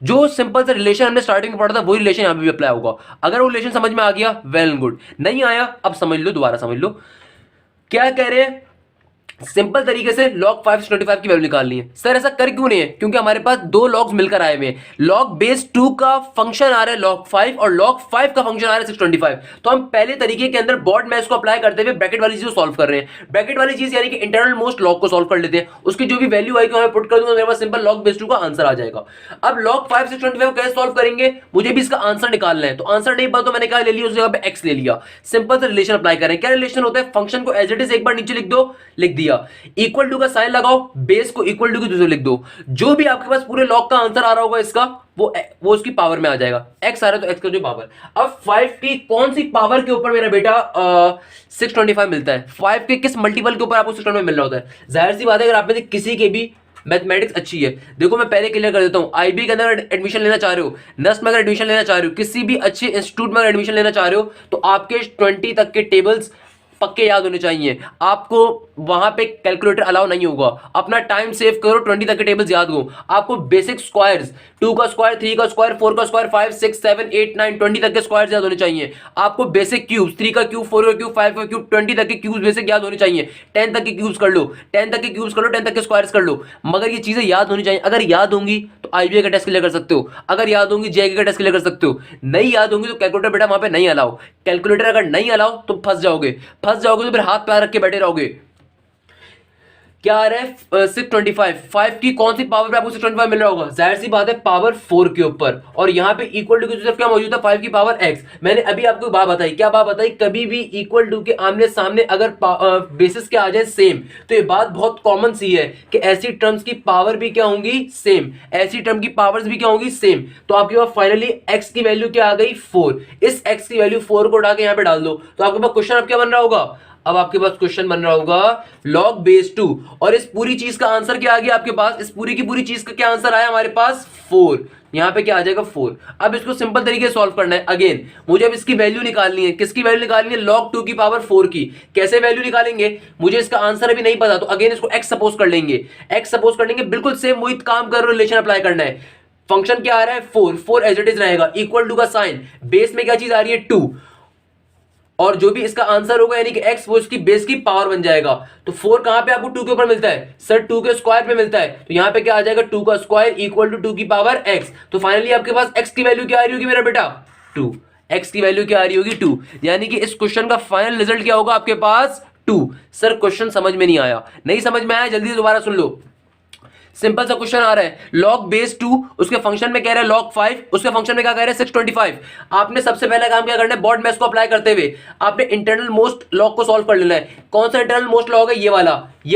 जो सिंपल सा रिलेशन हमने स्टार्टिंग में पढ़ा था वही रिलेशन यहां पे भी अप्लाई होगा। अगर वो रिलेशन समझ में आ गया वेल एंड गुड, नहीं आया अब समझ लो, दोबारा समझ लो। क्या कह रहे हैं, सिंपल तरीके से log 5 से 25 की वैल्यू निकालनी है। सर ऐसा कर क्यों नहीं है, क्योंकि हमारे पास दो लॉग्स मिलकर आए हुए हैं। log बेस 2 का फंक्शन आ रहा है log 5 और log 5 का फंक्शन आ रहा है 625। तो हम पहले तरीके के अंदर बॉर्ड मैच को अप्लाई करते हुए ब्रैकेट वाली चीज को सॉल्व कर रहे हैं। ब्रैकेट वाली चीज यानी कि इंटरनल मोस्ट लॉग को सॉल्व कर लेते हैं, उसकी जो भी वैल्यू आएगी हमें पुट कर दूंगा, मेरे पास सिंपल log बेस 2 का आंसर आ जाएगा। अब log 5 से 625 कैसे सॉल्व करेंगे, मुझे भी इसका आंसर निकालना है। तो आंसर नहीं पता तो मैंने क्या ले लिया, उस जगह पे x ले लिया। सिंपल सा रिलेशन अप्लाई करें। क्या रिलेशन होता है, फंक्शन को एज इट इज एक बार नीचे लिख दो, लिख दिया, इक्वल टू का साइन लगाओ, बेस को इक्वल टू की दूसरे लिख दो। जो भी आपके पास पूरे लॉग का आंसर आ रहा होगा इसका वो उसकी पावर में आ जाएगा। x आ रहा है तो x का जो पावर। अब 5 की कौन सी पावर के ऊपर मेरा बेटा 625 मिलता है, 5 के किस मल्टीपल के ऊपर आपको 625 मिल रहा होता है। जाहिर सी बात है अगर आप में से किसी के भी मैथमेटिक्स अच्छी है, देखो मैं पहले क्लियर कर देता हूं, आईबी के अंदर एडमिशन लेना चाह रहे हो, नस्ट में अगर एडमिशन लेना चाह रहे हो, किसी भी अच्छे इंस्टीट्यूट में अगर एडमिशन लेना चाह रहे हो, तो आपके 20 तक के टेबल्स पक्के याद होने चाहिए। आपको वहां पे कैलकुलेटर अलाउ नहीं होगा। अपना टाइम सेव करो, 20 तक के टेबल्स याद हो। आपको बेसिक स्क्वायर्स, 2 का स्क्वायर, 3 का स्क्वायर, 4 का स्क्वायर, 5 6 7 8 9 20 तक के स्क्वायर्स याद होने चाहिए। आपको बेसिक क्यूब्स, 3 का क्यूब, 4 का क्यूब, 5 का क्यूब, 20 तक के क्यूब्स बेसिक याद होने चाहिए। 10 तक के क्यूब्स कर लो, 10 तक के क्यूब्स कर लो, 10 तक के स्क्वायर्स कर लो। मगर ये चीजें याद होनी चाहिए। अगर याद होंगी तो आईबीए का टेस्ट क्लियर कर सकते हो, अगर याद होंगी जेईई का टेस्ट क्लियर कर सकते हो। नहीं याद होंगी तो कैलकुलेटर बेटा वहां पे नहीं अलाउ। कैलकुलेटर अगर नहीं अलाउ तो फंस जाओगे, फंस जाओगे तो फिर हाथ पैर रख के बैठे रहोगे। क्या आ रहा है 625, 5 की कौन सी पावर पे आपको 625 मिल रहा होगा, जाहिर सी बात है पावर 4 के ऊपर। और यहां पे इक्वल टू की तरफ क्या मौजूद है, 5 की पावर x। मैंने अभी आपको बात बताई, क्या बात बताई, कभी भी इक्वल टू के आमने सामने अगर बेसिस के आ जाए सेम, तो ये बात बहुत कॉमन सी है कि ऐसी टर्म्स की पावर भी क्या होंगी, सेम। ऐसी टर्म की पावर्स भी क्या होंगी, सेम। तो आपके पास फाइनली x की वैल्यू क्या आ गई, 4। इस x की वैल्यू 4 को उठा के यहां पे डाल दो, तो आपके पास क्वेश्चन अब क्या बन रहा होगा, अब आपके पास क्वेश्चन बन रहा होगा log बेस 2। और इस पूरी चीज का आंसर क्या आ गया आपके पास, इस पूरी की पूरी चीज का क्या आंसर आया हमारे पास, 4। यहां पे क्या आ जाएगा 4। अब इसको सिंपल तरीके से सॉल्व करना है। अगेन मुझे अब इसकी वैल्यू निकालनी है, किसकी वैल्यू निकालनी है, log 2 की पावर 4 की। कैसे वैल्यू निकालेंगे, मुझे इसका आंसर अभी नहीं पता, तो अगेन इसको x सपोज कर लेंगे। x सपोज कर लेंगे, बिल्कुल सेम वही काम कर, रिलेशन अप्लाई करना है। फंक्शन क्या आ रहा है 4, 4 एज इट इज रहेगा, इक्वल टू का साइन, बेस में क्या चीज आ रही है 2, और जो भी इसका आंसर होगा यानी कि x वो इसकी बेस की पावर बन जाएगा। तो 4 कहां पे आपको 2 के ऊपर मिलता है, सर 2 के स्क्वायर पे मिलता है, तो यहां पे क्या आ जाएगा 2 का स्क्वायर इक्वल टू 2 की पावर x। तो फाइनली आपके पास x की वैल्यू क्या आ रही होगी मेरा बेटा, 2। x की वैल्यू क्या आ रही होगी 2, यानी कि इस क्वेश्चन का फाइनल रिजल्ट क्या होगा आपके पास 2। सर क्वेश्चन समझ में नहीं आया, नहीं समझ में आया, जल्दी से दोबारा सुन लो। सिंपल सा क्वेश्चन आ रहा है, log बेस 2, उसके फंक्शन में कह रहा है log 5, उसके फंक्शन में क्या कह रहे हैं 625। आपने सबसे पहला काम क्या करना है, बॉर्ड मैच को अप्लाई करते हुए आपने इंटरनल मोस्ट लॉग को सॉल्व कर लेना है। कौन सा इंटरनल मोस्ट लॉग है, ये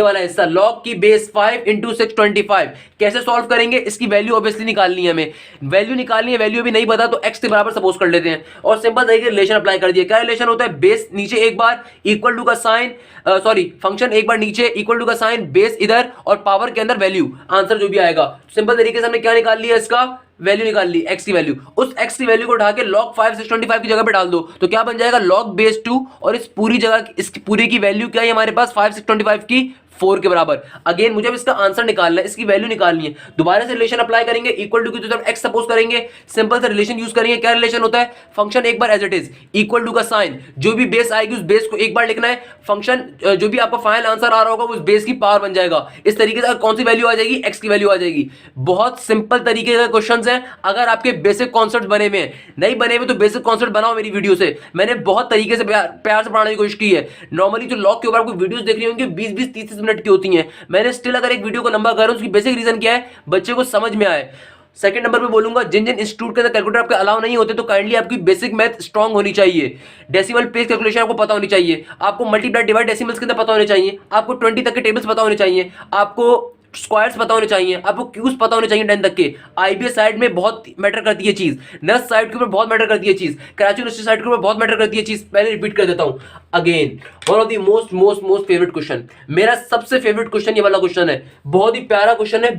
वाला हिस्सा, log की बेस 5 इंटू 625। कैसे सॉल्व करेंगे, इसकी वैल्यू ऑब्वियसली निकालनी है हमें, वैल्यू निकालनी है, वैल्यू भी नहीं पता तो x के बराबर सपोज कर लेते हैं और सिंपल तरीके रिलेशन अप्लाई कर दिया। क्या रिलेशन होता है, बेस नीचे एक बार इक्वल टू का साइन, सॉरी फंक्शन एक बार नीचे इक्वल टू का साइन, बेस इधर और पावर के अंदर वैल्यू, आंसर जो भी आएगा। सिंपल तरीके से हमने क्या निकाल लिया इसका वैल्यू निकाल ली एक्स की वैल्यू, उस एक्स की वैल्यू को उठा के log 5 625 की जगह पे डाल दो तो क्या बन जाएगा log बेस 2, और इस पूरी जगह इस पूरी की वैल्यू क्या है हमारे पास 5 625 की 4 के बराबर। अगेन मुझे अब इसका आंसर निकालना है, इसकी वैल्यू निकालनी है। दोबारा से रिलेशन अप्लाई करेंगे, इक्वल टू की तरफ एक्स सपोज करेंगे, सिंपल सा रिलेशन यूज करेंगे। क्या रिलेशन होता है, फंक्शन एक बार as it is, equal to का साइन, जो भी बेस आएगी उस बेस को एक बार लिखना है, फंक्शन जो भी आपका फाइनल आंसर आ रहा होगा उस बेस की पावर बन जाएगा। इस तरीके से कौन सी वैल्यू आ जाएगी, एक्स की वैल्यू आ जाएगी। बहुत सिंपल तरीके का क्वेश्चन है। अगर आपके बेसिक कॉन्सेप्ट बने हुए हैं, नहीं बने हुए तो बेसिक कॉन्सेप्ट बनाओ मेरी वीडियो से, मैंने बहुत तरीके से प्यार से पढ़ाने की कोशिश की है। नॉर्मली जो लॉग के ऊपर आपको वीडियोस देख रही होंगी 20-20 30 मिनट की होती हैं, मैंने स्टिल अगर एक वीडियो को लंबा कर रहा हूं उसकी बेसिक रीजन क्या है, बच्चे को समझ में आए। सेकंड नंबर पे बोलूंगा, जिन जिन इंस्टीट्यूट के अंदर कैलकुलेटर आपके अलाउ नहीं होते तो काइंडली आपकी बेसिक मैथ स्ट्रांग होनी चाहिए। डेसिमल प्लेस कैलकुलेशन आपको पता होनी चाहिए, आपको मल्टीप्लाई डिवाइड डेसिमल्स के अंदर पता होने चाहिए, आपको 20 तक के टेबल्स पता होने चाहिए, आपको स्क्वायर्स पता होने चाहिए, आपको क्यूब्स पता होने चाहिए 10 तक के। आईबीएस साइड में बहुत मैटर करती है चीज, नर्स साइड के ऊपर बहुत मैटर करती है चीज, कराची यूनिवर्सिटी साइड के ऊपर बहुत मैटर करती है चीज। पहले रिपीट कर देता हूं again, one of the most most most favourite question, मेरा सबसे फेवरेट क्वेश्चन ये वाला क्वेश्चन है। बहुत ही प्यारा क्वेश्चन है,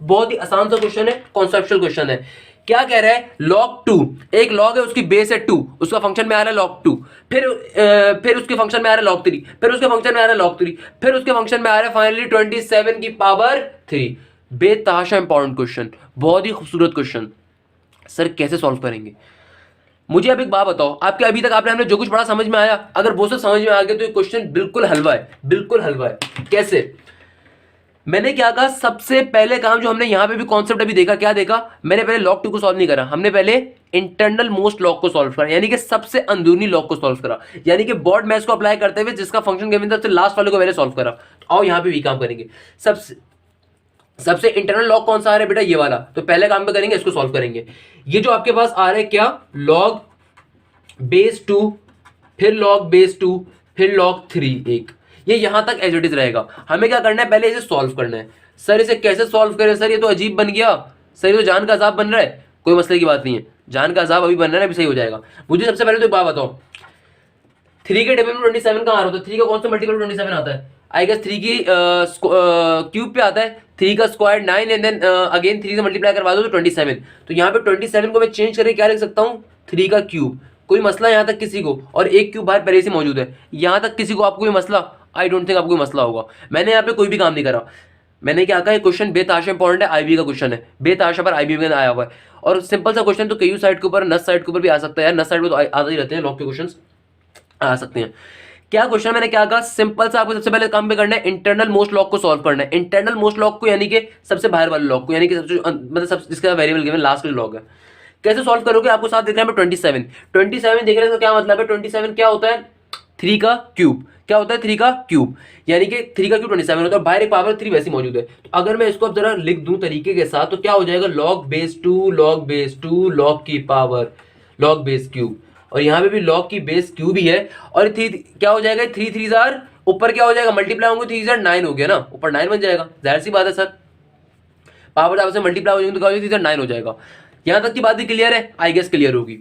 बहुत ही आसान सा क्वेश्चन है, कॉन्सेप्चुअल क्वेश्चन है। क्या कह रहा है, log 2, एक log है उसकी बेस है 2, उसका फंक्शन में आ रहा है log 2, फिर उसके फंक्शन में आ रहा है log 3, फिर उसके फंक्शन में आ रहा है log 3, फिर उसके फंक्शन में आ रहा है फाइनली 27 की पावर 3। बेतहाशा इंपॉर्टेंट क्वेश्चन, बहुत ही खूबसूरत क्वेश्चन। सर कैसे सॉल्व करेंगे, मुझे अब एक बात बताओ, आपके अभी तक आपने हमने जो कुछ पढ़ा समझ में आया? अगर वो सब समझ में आ गया तो ये क्वेश्चन बिल्कुल हलवा है, बिल्कुल हलवा है। कैसे? मैंने क्या कहा, सबसे पहले काम जो हमने यहां पे भी कॉन्सेप्ट अभी देखा, क्या देखा, मैंने पहले log 2 को सॉल्व नहीं करा, हमने पहले इंटरनल मोस्ट लॉग को सॉल्व करा, यानी कि सबसे अंदरूनी लॉग को सॉल्व करा, यानी कि बोर्ड मैथ्स को अप्लाई करते हुए जिसका फंक्शन गिवन था सबसे लास्ट वाले को पहले सॉल्व करा। तो आओ यहां पे भी काम करेंगे। सबसे इंटरनल लॉग कौन सा आ रहा है बेटा, ये वाला, तो पहले काम पे करेंगे इसको सॉल्व करेंगे। ये जो आपके पास आ रहा है क्या, log बेस 2, फिर log बेस 2, फिर log 3, एक ये यहां तक एज इट इज रहेगा। हमें क्या करना है, पहले इसे सॉल्व करना है। सर इसे कैसे सॉल्व करें, सर ये तो अजीब बन गया, सर ये तो जान का अजाब बन रहा है। कोई मसले की बात नहीं है, जान का अजाब अभी बन रहा है, अभी सही हो जाएगा। मुझे सबसे पहले तो एक बात बताओ, 3 के टेबल में 27 कहां आ रहा है, 3 का कौन सा मल्टीपल 27 आता है, आई गेस 3 की क्यूब पे आता है, 3 का स्क्वायर 9 एंड देन अगेन 3 से मल्टीप्लाई करवा दो तो 27। तो यहाँ पे 27 को मैं चेंज करके क्या लिख सकता हूँ, 3 का क्यूब। कोई मसला यहाँ तक किसी को, और एक क्यूब बाहर पहले से मौजूद है, यहाँ तक किसी को आपको कोई मसला, आई डोंट थिंक आपको कोई मसला होगा। मैंने यहाँ पे कोई भी काम नहीं करा, मैंने क्या कहा, क्वेश्चन बेताशा इंपॉर्टेंट है, आईबी का क्वेश्चन है, बेताशा पर आईबी में आया हुआ है, और सिंपल सा क्वेश्चन तो केयू साइड के ऊपर, नस साइड के ऊपर भी आ सकता है यार, नस साइड में तो आते ही रहते हैं लॉग के क्वेश्चन आ सकते हैं। क्या क्वेश्चन मैंने क्या कहा, सिंपल सा आपको सबसे पहले काम पे करना है, इंटरनल मोस्ट लॉग को सॉल्व करना है। इंटरनल मोस्ट लॉग को यानी कि सबसे बाहर वाले लॉग को, यानी कि सबसे मतलब सब जिसका वेरिएबल गिवन लास्ट वाला लॉग है। कैसे सॉल्व करोगे, आपको साथ दिख रहा है 27 देख रहे हैं, तो क्या मतलब है, 27 क्या होता है, 3 का क्यूब। क्या होता है, 3 का क्यूब, यानी कि 3 का क्यूब 27 होता है, बाहर एक पावर 3 वैसी मौजूद है। तो अगर मैं इसको अब जरा लिख दूं तरीके के साथ तो क्या हो जाएगा, log बेस 2 log की पावर log बेस क्यूब, और यहाँ पे भी log की बेस क्यूब ही है। और 3 क्या हो जाएगा, 3 3 जार ऊपर क्या हो जाएगा, मल्टीप्लाई होंगे 3 जार 9 हो गया ना, ऊपर 9 बन जाएगा, जाहिर सी बात है सर, पावर आपस में मल्टीप्लाई हो जाएंगे तो क्या हो जाएगा, 3 जार 9 हो जाएगा। यहाँ तक की बात भी क्लियर है, आई गेस क्लियर होगी।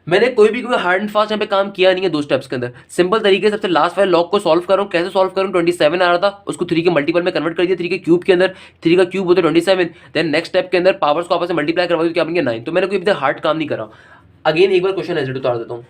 मैंने कोई हार्ड एंड फास्ट यहाँ पे काम किया नहीं है, 2 स्टेप्स के अंदर सिंपल तरीके से सबसे लास्ट वाले लॉग को सॉल्व कर रहा हूँ। कैसे सॉल्व करूँ, 27 आ रहा था, उसको 3 के मल्टीपल में कन्वर्ट कर दिया, 3 के क्यूब के अंदर, 3 का क्यूब होता है 27, देन नेक्स्ट स्टेप के अंदर पावर्स को आपस में मल्टीप्लाई करवा दिया, क्या बन गया 9। तो मैंने कोई भी हार्ड काम नहीं करा। अगेन एक बार क्वेश्चन एज उतार देता हूँ।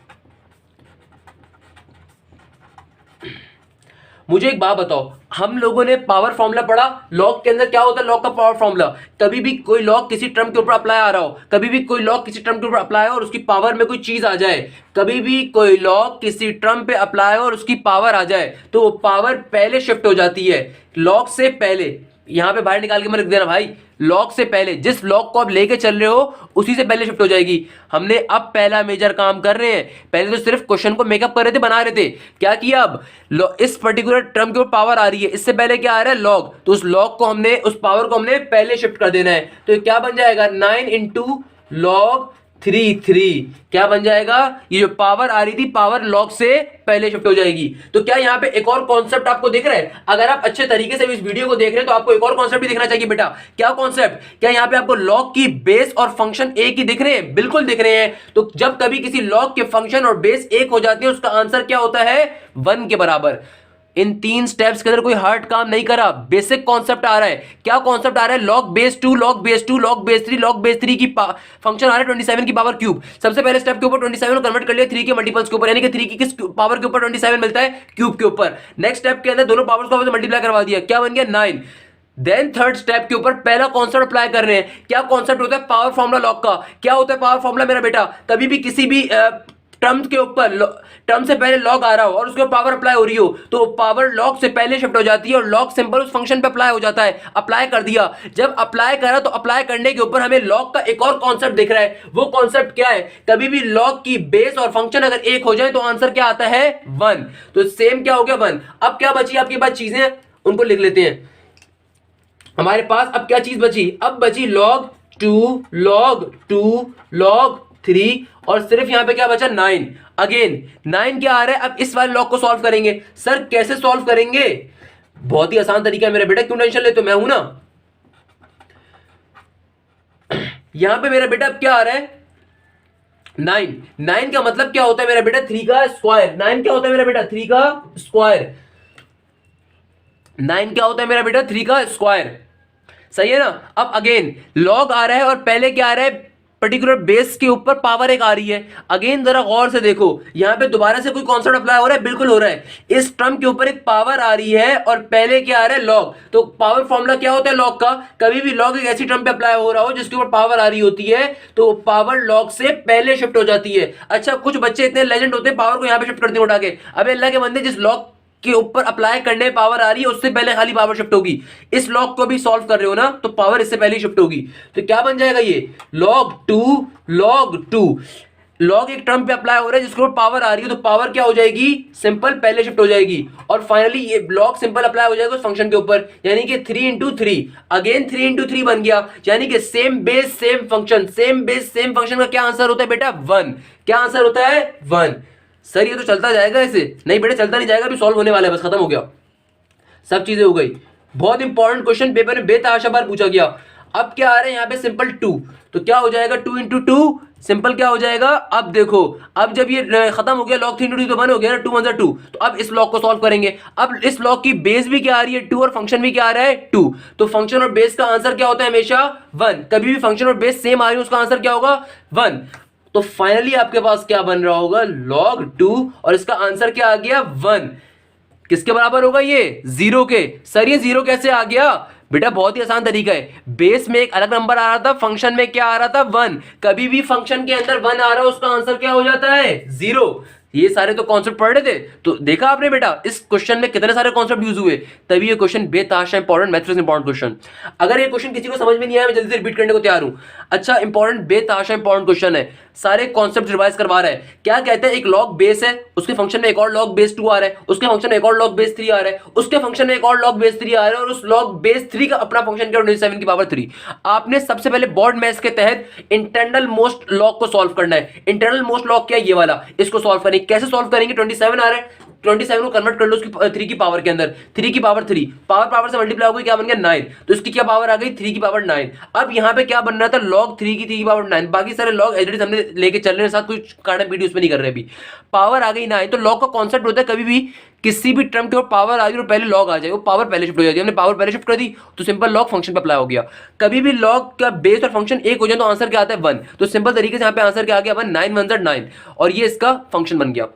मुझे एक बात बताओ, हम लोगों ने पावर फॉर्मूला पढ़ा, लॉग के अंदर क्या होता है, लॉग का पावर फॉर्मूला, कभी भी कोई लॉग किसी टर्म के ऊपर अप्लाई आ रहा हो, कभी भी कोई लॉग किसी टर्म के ऊपर अप्लाई हो और उसकी पावर में कोई चीज आ जाए, कभी भी कोई लॉग किसी टर्म पे अप्लाई हो और उसकी पावर आ जाए तो वो पावर पहले शिफ्ट हो जाती है, लॉग से पहले। यहां पे बाहर निकाल के मैं लिख देना भाई, लॉग से पहले, जिस लॉग को आप लेके चल रहे हो उसी से पहले शिफ्ट हो जाएगी। हमने अब पहला मेजर काम कर रहे हैं, पहले तो सिर्फ क्वेश्चन को मेकअप कर रहे थे, बना रहे थे, क्या किया, अब इस पर्टिकुलर टर्म के ऊपर पावर आ रही है, इससे पहले क्या आ रहा है लॉग, तो उस लॉग को हमने, उस पावर को हमने पहले शिफ्ट कर देना है। तो क्या बन जाएगा, 9 इंटू log 3 क्या बन जाएगा, ये जो पावर आ रही थी पावर लॉग से पहले शिफ्ट हो जाएगी। तो क्या यहाँ पे एक और कॉन्सेप्ट आपको दिख रहा है, अगर आप अच्छे तरीके से इस वीडियो को देख रहे हैं तो आपको एक और कॉन्सेप्ट भी दिखना चाहिए बेटा। क्या कॉन्सेप्ट, क्या यहाँ पे आपको लॉग की बेस और फंक्शन एक ही दिख रहे हैं, बिल्कुल दिख रहे हैं। तो जब कभी किसी लॉग के फंक्शन और बेस एक हो जाती है उसका आंसर क्या होता है, 1 के बराबर। इन 3 स्टेप्स के अंदर कोई हार्ड काम नहीं करा, बेसिक कॉन्सेप्ट आ रहा है। क्या कॉन्सेप्ट आ रहा है? Log base 2, log base 2, log base 3, log base 3 की फंक्शन आ रहा है 27 की पावर क्यूब। सबसे पहले स्टेप के ऊपर 27 कन्वर्ट कर लिया 3 के मल्टीपल्स के ऊपर, यानी कि 3 की किस पावर के ऊपर 27 मिलता है? क्यूब के ऊपर। नेक्स्ट स्टेप के अंदर दोनों पावर्स को मल्टीप्लाई करवा दिया, क्या बन गया? 9। देन थर्ड स्टेप के ऊपर पहला कॉन्सेप्ट अप्लाई कर रहे हैं। क्या कॉन्सेप्ट होता है? पावर फॉर्मूला लॉग का। क्या होता है पावर फॉर्मूला मेरा बेटा? कभी भी किसी भी टर्म के ऊपर टर्म से पहले लॉग आ रहा हो और उसके ऊपर पावर अप्लाई हो रही हो तो पावर लॉग से पहले शिफ्ट हो जाती है और लॉग सिंबल उस फंक्शन पे अप्लाई हो जाता है। अप्लाई कर दिया, जब अप्लाई करा तो अप्लाई करने के ऊपर हमें लॉग का एक और कॉन्सेप्ट दिख रहा है। वो कॉन्सेप्ट क्या है? कभी भी लॉग की बेस और फंक्शन अगर एक हो जाए तो आंसर क्या आता है? 1। तो सेम क्या हो गया? 1। अब क्या बची आपके पास चीजें, उनको लिख लेते हैं। हमारे पास अब क्या चीज बची? अब बची log 2, log 2, log 3 और सिर्फ यहां पे क्या बचा? 9। अगेन 9 क्या आ रहा है? अब इस वाले लॉग को सॉल्व करेंगे। सर कैसे सॉल्व करेंगे? बहुत ही आसान तरीका है मेरे बेटा, क्यों टेंशन लेते हो, मैं हूं ना। यहां पे मेरा बेटा अब क्या आ रहा है? 9। 9 का मतलब क्या होता है मेरा बेटा? 3 का स्क्वायर। 9 क्या होता है मेरा बेटा? 3 का स्क्वायर। 9 क्या होता है मेरा बेटा? 3 का स्क्वायर। सही है ना। अब अगेन लॉग आ रहा है और पहले क्या आ रहा है? पर्टिकुलर बेस के ऊपर पावर एक आ रही है। अगेन जरा गौर से देखो, यहां पे दोबारा से कोई कॉन्सेप्ट अप्लाई हो रहा है? बिल्कुल हो रहा है। इस टर्म के ऊपर एक पावर आ रही है और पहले क्या आ रहा है? लॉग। तो पावर फॉर्मूला क्या होता है लॉग का? कभी भी लॉग एक ऐसी टर्म पे अप्लाई हो रहा हो जिसके ऊपर पावर आ रही होती है तो पावर लॉग से पहले शिफ्ट हो जाती है। अच्छा, कुछ बच्चे इतने लेजेंड होते हैं पावर को यहां पे शिफ्ट करते हैं उठा के। अबे अल्लाह के बंदे, जिस लॉग के ऊपर अप्लाई करने में पावर आ रही है उससे पहले खाली पावर शिफ्ट होगी। इस लॉग को भी सॉल्व कर रहे हो ना तो पावर इससे पहले ही शिफ्ट होगी। तो क्या बन जाएगा ये? log 2, log 2। लॉग एक टर्म पे अप्लाई हो रहा है जिसके ऊपर पावर आ रही है तो पावर क्या हो जाएगी? सिंपल पहले शिफ्ट हो जाएगी। और फाइनली ये लॉग सिंपल अप्लाई हो जाएगा उस फंक्शन के ऊपर, यानी कि 3 इंटू 3। अगेन 3 इंटू 3 बन गया, यानी कि same base same function. Same base same function का क्या आंसर होता है बेटा? 1। क्या आंसर होता है? 1। सर ये तो चलता जाएगा ऐसे? नहीं बेटा, चलता नहीं जाएगा, अभी सॉल्व होने वाला है, बस खत्म हो गया, सब चीजें हो गई। बहुत इंपॉर्टेंट क्वेश्चन पेपर में बेतहाशा बार पूछा गया। अब क्या आ रहा है यहाँ पे? सिंपल 2। तो क्या हो जाएगा? 2 इंटू 2 सिंपल क्या हो जाएगा? अब देखो, अब जब ये खत्म हो गया log 3 इंटू 2 तो 1 हो गया ना, 2 1 2। तो अब इस लॉग को सॉल्व करेंगे। अब इस लॉग की बेस भी क्या आ रही है? 2 और फंक्शन भी क्या आ रहा है? 2। तो फंक्शन और बेस का आंसर क्या होता है? हमेशा 1। कभी भी फंक्शन और बेस सेम आ रही है उसका आंसर क्या होगा? 1। तो फाइनली आपके पास क्या बन रहा होगा? log 2 और इसका आंसर क्या आ गया? 1। किसके बराबर होगा ये? 0 के। सर ये 0 कैसे आ गया? बेटा बहुत ही आसान तरीका है। बेस में एक अलग नंबर आ रहा था, फंक्शन में क्या आ रहा था? 1। कभी भी फंक्शन के अंदर 1 आ रहा है उसका आंसर क्या हो जाता है? 0। ये सारे तो कॉन्सेप्ट पढ़ रहे थे, तो देखा आपने बेटा इस क्वेश्चन में कितने सारे कॉन्सेप्ट यूज हुए, तभी ये क्वेश्चन बेतहाशा इंपॉर्टेंट, मैथ्स इंपॉर्टेंट क्वेश्चन। अगर ये क्वेश्चन किसी को समझ में नहीं आया, मैं जल्दी से रिपीट करने को तैयार हूं। अच्छा, इंपॉर्टेंट बेतहाशा इंपॉर्टेंट क्वेश्चन है, सारे कॉन्सेप्ट रिवाइज करवा रहा है। क्या कहते हैं? एक लॉग बेस है, उसके फंक्शन में एक और लॉग बेस 2 आ रहा है, उसके फंक्शन में एक और लॉग बेस 3 आ रहा है, उसके फंक्शन में एक और लॉग बेस 3 आ रहा है, और उस लॉग बेस 3 का अपना फंक्शन क्या? 27 की पावर 3। आपने सबसे पहले बोर्ड मैथ्स के तहत इंटरनल मोस्ट लॉग को सॉल्व करना है। इंटरनल मोस्ट लॉग क्या है? ये वाला। इसको सॉल्व करेंगे। कैसे सॉल्व करेंगे? 27 आ रहा है, 27 को कन्वर्ट कर लो उसकी 3 की पावर के अंदर। 3 की पावर 3, पावर से मल्टीप्लाई हो गई, क्या बन गया? 9। तो इसकी क्या पावर आ गई? 3 की पावर 9। अब यहां पे क्या बन रहा था? log 3 की 3 की पावर 9। बाकी सारे log एडिट हमने लेके चल रहे हैं साथ, कुछ कारण वीडियो उसमें नहीं कर रहे अभी। पावर आ गई 9। तो log का कॉन्सेप्ट होता है कभी भी किसी भी टर्म के ऊपर पावर आ रही है और पहले लॉग आ जाए, वो पावर पहले शिफ्ट हो जाती है। हमने पावर पहले शिफ्ट कर दी तो सिंपल लॉग फंक्शन पे अप्लाई हो गया। कभी भी लॉग का बेस और फंक्शन एक हो जाए तो आंसर क्या आता है? 1। तो सिंपल तरीके से यहाँ पे आंसर क्या आ गया? 1। 9 1 9 और ये इसका फंक्शन बन गया।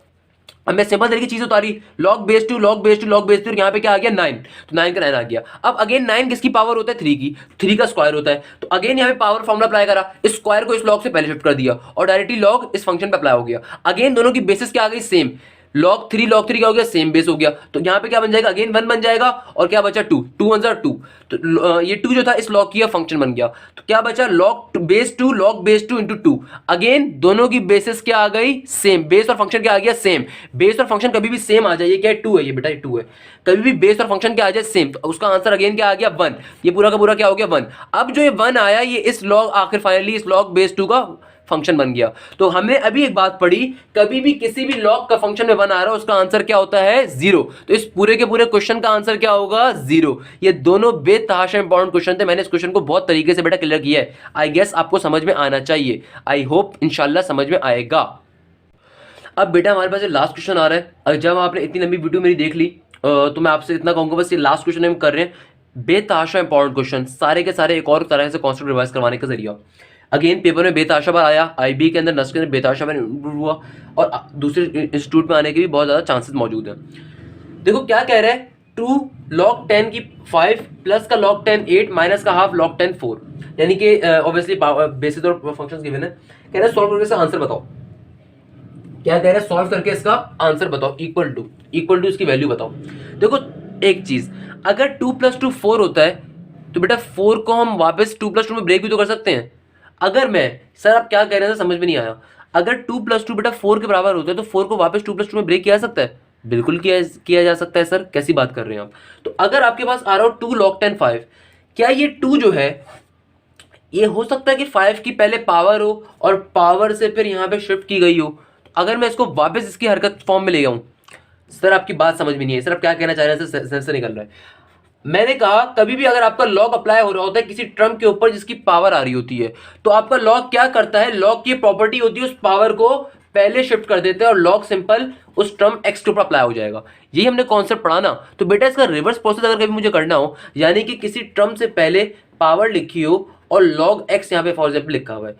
अब मैं सिंपल तरीके की चीज उतारी, log base 2 log base 2 log base 2, यहाँ पे क्या आ गया? 9। तो 9 का 9 आ गया। अब अगेन 9 किसकी पावर होता है? 3 की। 3 का स्क्वायर होता है। तो अगेन यहाँ पे पावर फॉर्मुला अप्लाई करा, इस स्क्वायर को इस log से पहले शिफ्ट कर दिया और डायरेक्टली log इस फंक्शन पे अप्लाई हो गया। अगेन दोनों की बेसिस क्या आ गई? सेम। log 3 क्या हो गया? सेम बेस हो गया। तो यहाँ पे क्या बन जाएगा? अगेन 1 बन जाएगा और क्या बचा? 2। 2 1 2। तो ये 2 जो था इस log की फंक्शन बन गया। तो क्या बचा? log base 2 log base 2 into 2। Again दोनों की बेसिस क्या आ गई? सेम। बेस और फंक्शन क्या आ गया? सेम। बेस और फंक्शन कभी भी सेम आ जाए, ये क्या है? 2 है, ये बेटा ये 2 है। कभी भी बेस और फंक्शन क्या आ जाए? सेम, तो उसका आंसर अगेन क्या आ गया? 1। ये पूरा का पूरा क्या हो गया? 1। अब जो ये 1 आया, ये इस log आखिर फाइनली इस log बेस 2 का फंक्शन बन गया। तो हमने अभी एक बात पढ़ी, कभी भी किसी भी लॉग का फंक्शन में 1 आ रहा है उसका आंसर क्या होता है? 0। तो इस पूरे के पूरे क्वेश्चन का आंसर क्या होगा? 0। ये दोनों बेतहाशा इंपॉर्टेंट क्वेश्चन थे, मैंने इस क्वेश्चन को बहुत तरीके से बेटा क्लियर किया है। आई गेस आपको समझ में आना चाहिए, आई होप इंशाल्लाह समझ में आएगा। अब बेटा हमारे पास लास्ट क्वेश्चन आ रहा है। जब आपने इतनी लंबी वीडियो मेरी देख ली तो मैं आपसे इतना कहूँगा, बस ये लास्ट क्वेश्चन हम कर रहे हैं, बेतहाशा इंपॉर्टेंट क्वेश्चन सारे के सारे, एक और तरह से कॉन्सेप्ट रिवाइज करवाने का जरिया। अगेन पेपर में बेतहाशा पर आया, IB के अंदर नस्ल के अंदर बेतहाशा पर इंप्रूव हुआ, और दूसरे इंस्टीट्यूट में आने के भी बहुत ज़्यादा चांसेस मौजूद हैं। देखो क्या कह रहा है, 2 log 10 की 5 प्लस का log 10 8 माइनस का हाफ log 10 4, यानी कि ऑब्वियसली बेसिस और फंक्शंस गिवन है। कह रहा है सॉल्व करके इसका आंसर बताओ। क्या कह रहा है, सॉल्व करके इसका आंसर बताओ, इक्वल टू इसकी वैल्यू बताओ। देखो एक चीज, अगर 2 + 2 4 होता है तो बेटा 4 को हम वापस 2 + 2 में ब्रेक भी तो कर सकते हैं। अगर मैं, सर आप क्या कह रहे हैं, समझ में नहीं आया। अगर 2 + 2 बेटा 4 के बराबर होता है तो 4 को वापस 2 + 2 में ब्रेक किया जा सकता है, बिल्कुल किया जा सकता है। सर कैसी बात कर रहे हैं आप। तो अगर आपके पास आ रहा हो 2 log 10 5, क्या ये 2 जो है ये हो सकता है कि 5 की पहले पावर हो और पावर से फिर यहाँ पे शिफ्ट की गई हो। तो अगर मैं इसको वापस इसकी हरकत फॉर्म में ले आऊं, सर आपकी बात समझ में नहीं है। सर आप क्या कहना चाह रहे हैं, सर से निकल रहा है। मैंने कहा कभी भी अगर आपका लॉग अप्लाई हो रहा होता है किसी टर्म के ऊपर जिसकी पावर आ रही होती है, तो आपका लॉग क्या करता है, लॉग की प्रॉपर्टी होती है उस पावर को पहले शिफ्ट कर देते हैं और लॉग सिंपल उस टर्म x के ऊपर अप्लाई हो जाएगा। यही हमने कॉन्सेप्ट पढ़ा ना। तो बेटा इसका रिवर्स प्रोसेस अगर कभी मुझे करना हो, यानी कि किसी टर्म से पहले पावर लिखी हो और log x यहाँ पे फॉर एग्जाम्पल लिखा हुआ है,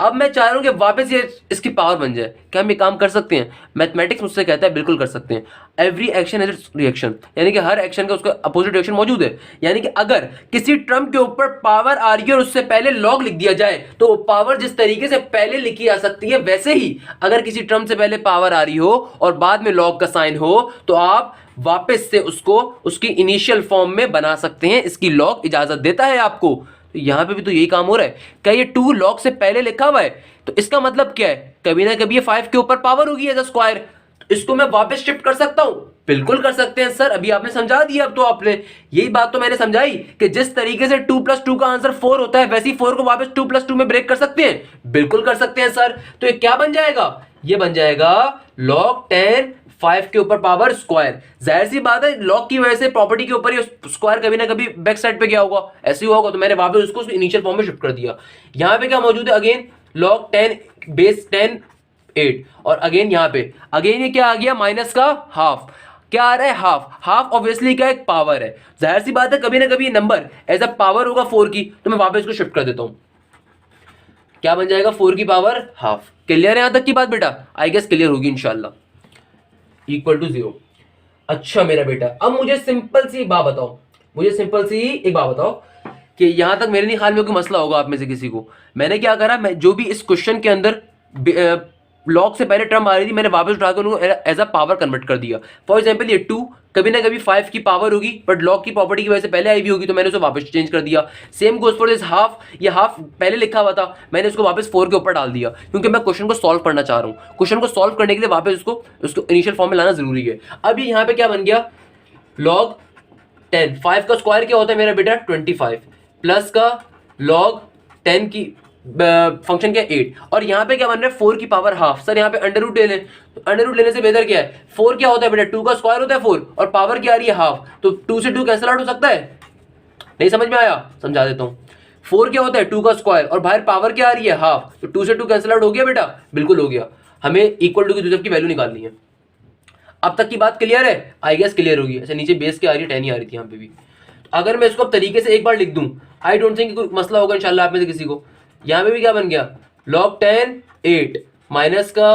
अब मैं चाह रहा हूं कि वापस ये इसकी पावर बन जाए। क्या हम ये काम कर सकते हैं? मैथमेटिक्स मुझसे कहता है बिल्कुल कर सकते हैं। Every action has its reaction, यानी कि हर एक्शन का उसका अपोजिट रिएक्शन मौजूद है। यानी कि अगर किसी टर्म के ऊपर पावर आ रही है और उससे पहले लॉग लिख दिया जाए, तो वो पावर जिस तरीके से पहले लिखी जा सकती है, वैसे ही अगर किसी टर्म से पहले पावर आ रही हो और बाद में लॉग का साइन हो, तो आप वापस से उसको उसकी इनिशियल फॉर्म में बना सकते हैं। इसकी लॉग इजाजत देता है आपको। तो यहां पे भी तो यही काम हो रहा है। क्या ये 2 log से पहले लिखा हुआ है, तो इसका मतलब क्या है, कभी ना कभी ये 5 के ऊपर पावर होगी एज अ स्क्वायर। इसको मैं वापस शिफ्ट कर सकता हूं, बिल्कुल कर सकते हैं सर। अभी आपने समझा दिया। अब तो आपने यही बात तो मैंने समझाई कि जिस तरीके से 2 + 2 का आंसर 4 होता है, वैसे ही 4 को वापस 2 + 2 में ब्रेक कर सकते हैं, बिल्कुल कर सकते हैं सर। तो ये क्या बन जाएगा, ये बन जाएगा log 10 5 के ऊपर पावर स्क्वायर। जाहिर सी बात है लॉग की वजह से प्रॉपर्टी के ऊपर ही स्क्वायर कभी ना कभी बैक साइड पे गया होगा, ऐसे ही होगा। तो मैंने वापस उसको इनिशियल फॉर्म में शिफ्ट कर दिया। यहां पे क्या मौजूद है, अगेन log 10 बेस 10 8, और अगेन यहां पे अगेन ये क्या आ गया, माइनस का हाफ। क्या आ रहा है, हाफ ऑब्वियसली क्या एक पावर है। जाहिर सी बात है कभी ना कभी ये नंबर एज अ पावर होगा 4 की, तो मैं वापस इसको शिफ्ट कर देता हूं। क्या बन जाएगा, 4 की पावर हाफ। क्लियर है यहां तक की बात बेटा? आई गेस क्लियर होगी इंशाल्लाह। Equal to 0। अच्छा मेरा बेटा, अब मुझे सिंपल सी एक बात बताओ, कि यहां तक मेरे नहीं ख्याल में कोई मसला होगा आप में से किसी को। मैंने क्या करा, मैं जो भी इस क्वेश्चन के अंदर लॉग से पहले टर्म आ रही थी, मैंने वापस उठाकर उनको एज अ पावर कन्वर्ट कर दिया। फॉर एग्जाम्पल ये 2 कभी ना कभी 5 की पावर होगी, बट लॉग की प्रॉपर्टी की वजह से पहले आई हुई होगी, तो मैंने उसे वापस चेंज कर दिया। Same goes for this half. ये हाफ पहले लिखा हुआ था, मैंने उसको वापस 4 के ऊपर डाल दिया, क्योंकि मैं क्वेश्चन को सॉल्व करना चाह रहा हूँ। क्वेश्चन को सॉल्व करने के लिए वापस उसको इनिशियल फॉर्म में लाना जरूरी है। अब ये यहाँ पे क्या बन गया, log 10 5 का स्क्वायर क्या होता है मेरा बेटा 25, प्लस का log 10 की फंक्शन क्या 8, और यहाँ पे क्या बन रहा है 4 की पावर हाफ। सर यहाँ पे अंडर रूट ले लें, तो अंडर रूट लेने से बेहतर क्या है, 4 क्या होता है बेटा 2 का स्क्वायर होता है 4, और पावर क्या आ रही है हाफ, तो 2 से 2 कैंसिल आउट हो सकता है। नहीं समझ में आया, समझा देता हूँ। 4 क्या होता है 2 का स्क्वायर, और बाहर पावर क्या आ रही है हाफ, तो 2 से 2 कैंसिल आउट हो गया बेटा, बिल्कुल हो गया। हमें इक्वल टू की दूसरी की वैल्यू निकालनी है। अब तक की बात क्लियर है? आई गेस क्लियर होगी। अच्छा नीचे बेस क्या आ रही है 10 ही आ रही थी यहाँ पे भी। तो अगर मैं इसको अब तरीके से एक बार लिख दूं, आई डोंट थिंक कोई मसला होगा इंशाल्लाह आप में से किसी को। यहाँ पे भी क्या बन गया, log 10 8 माइनस का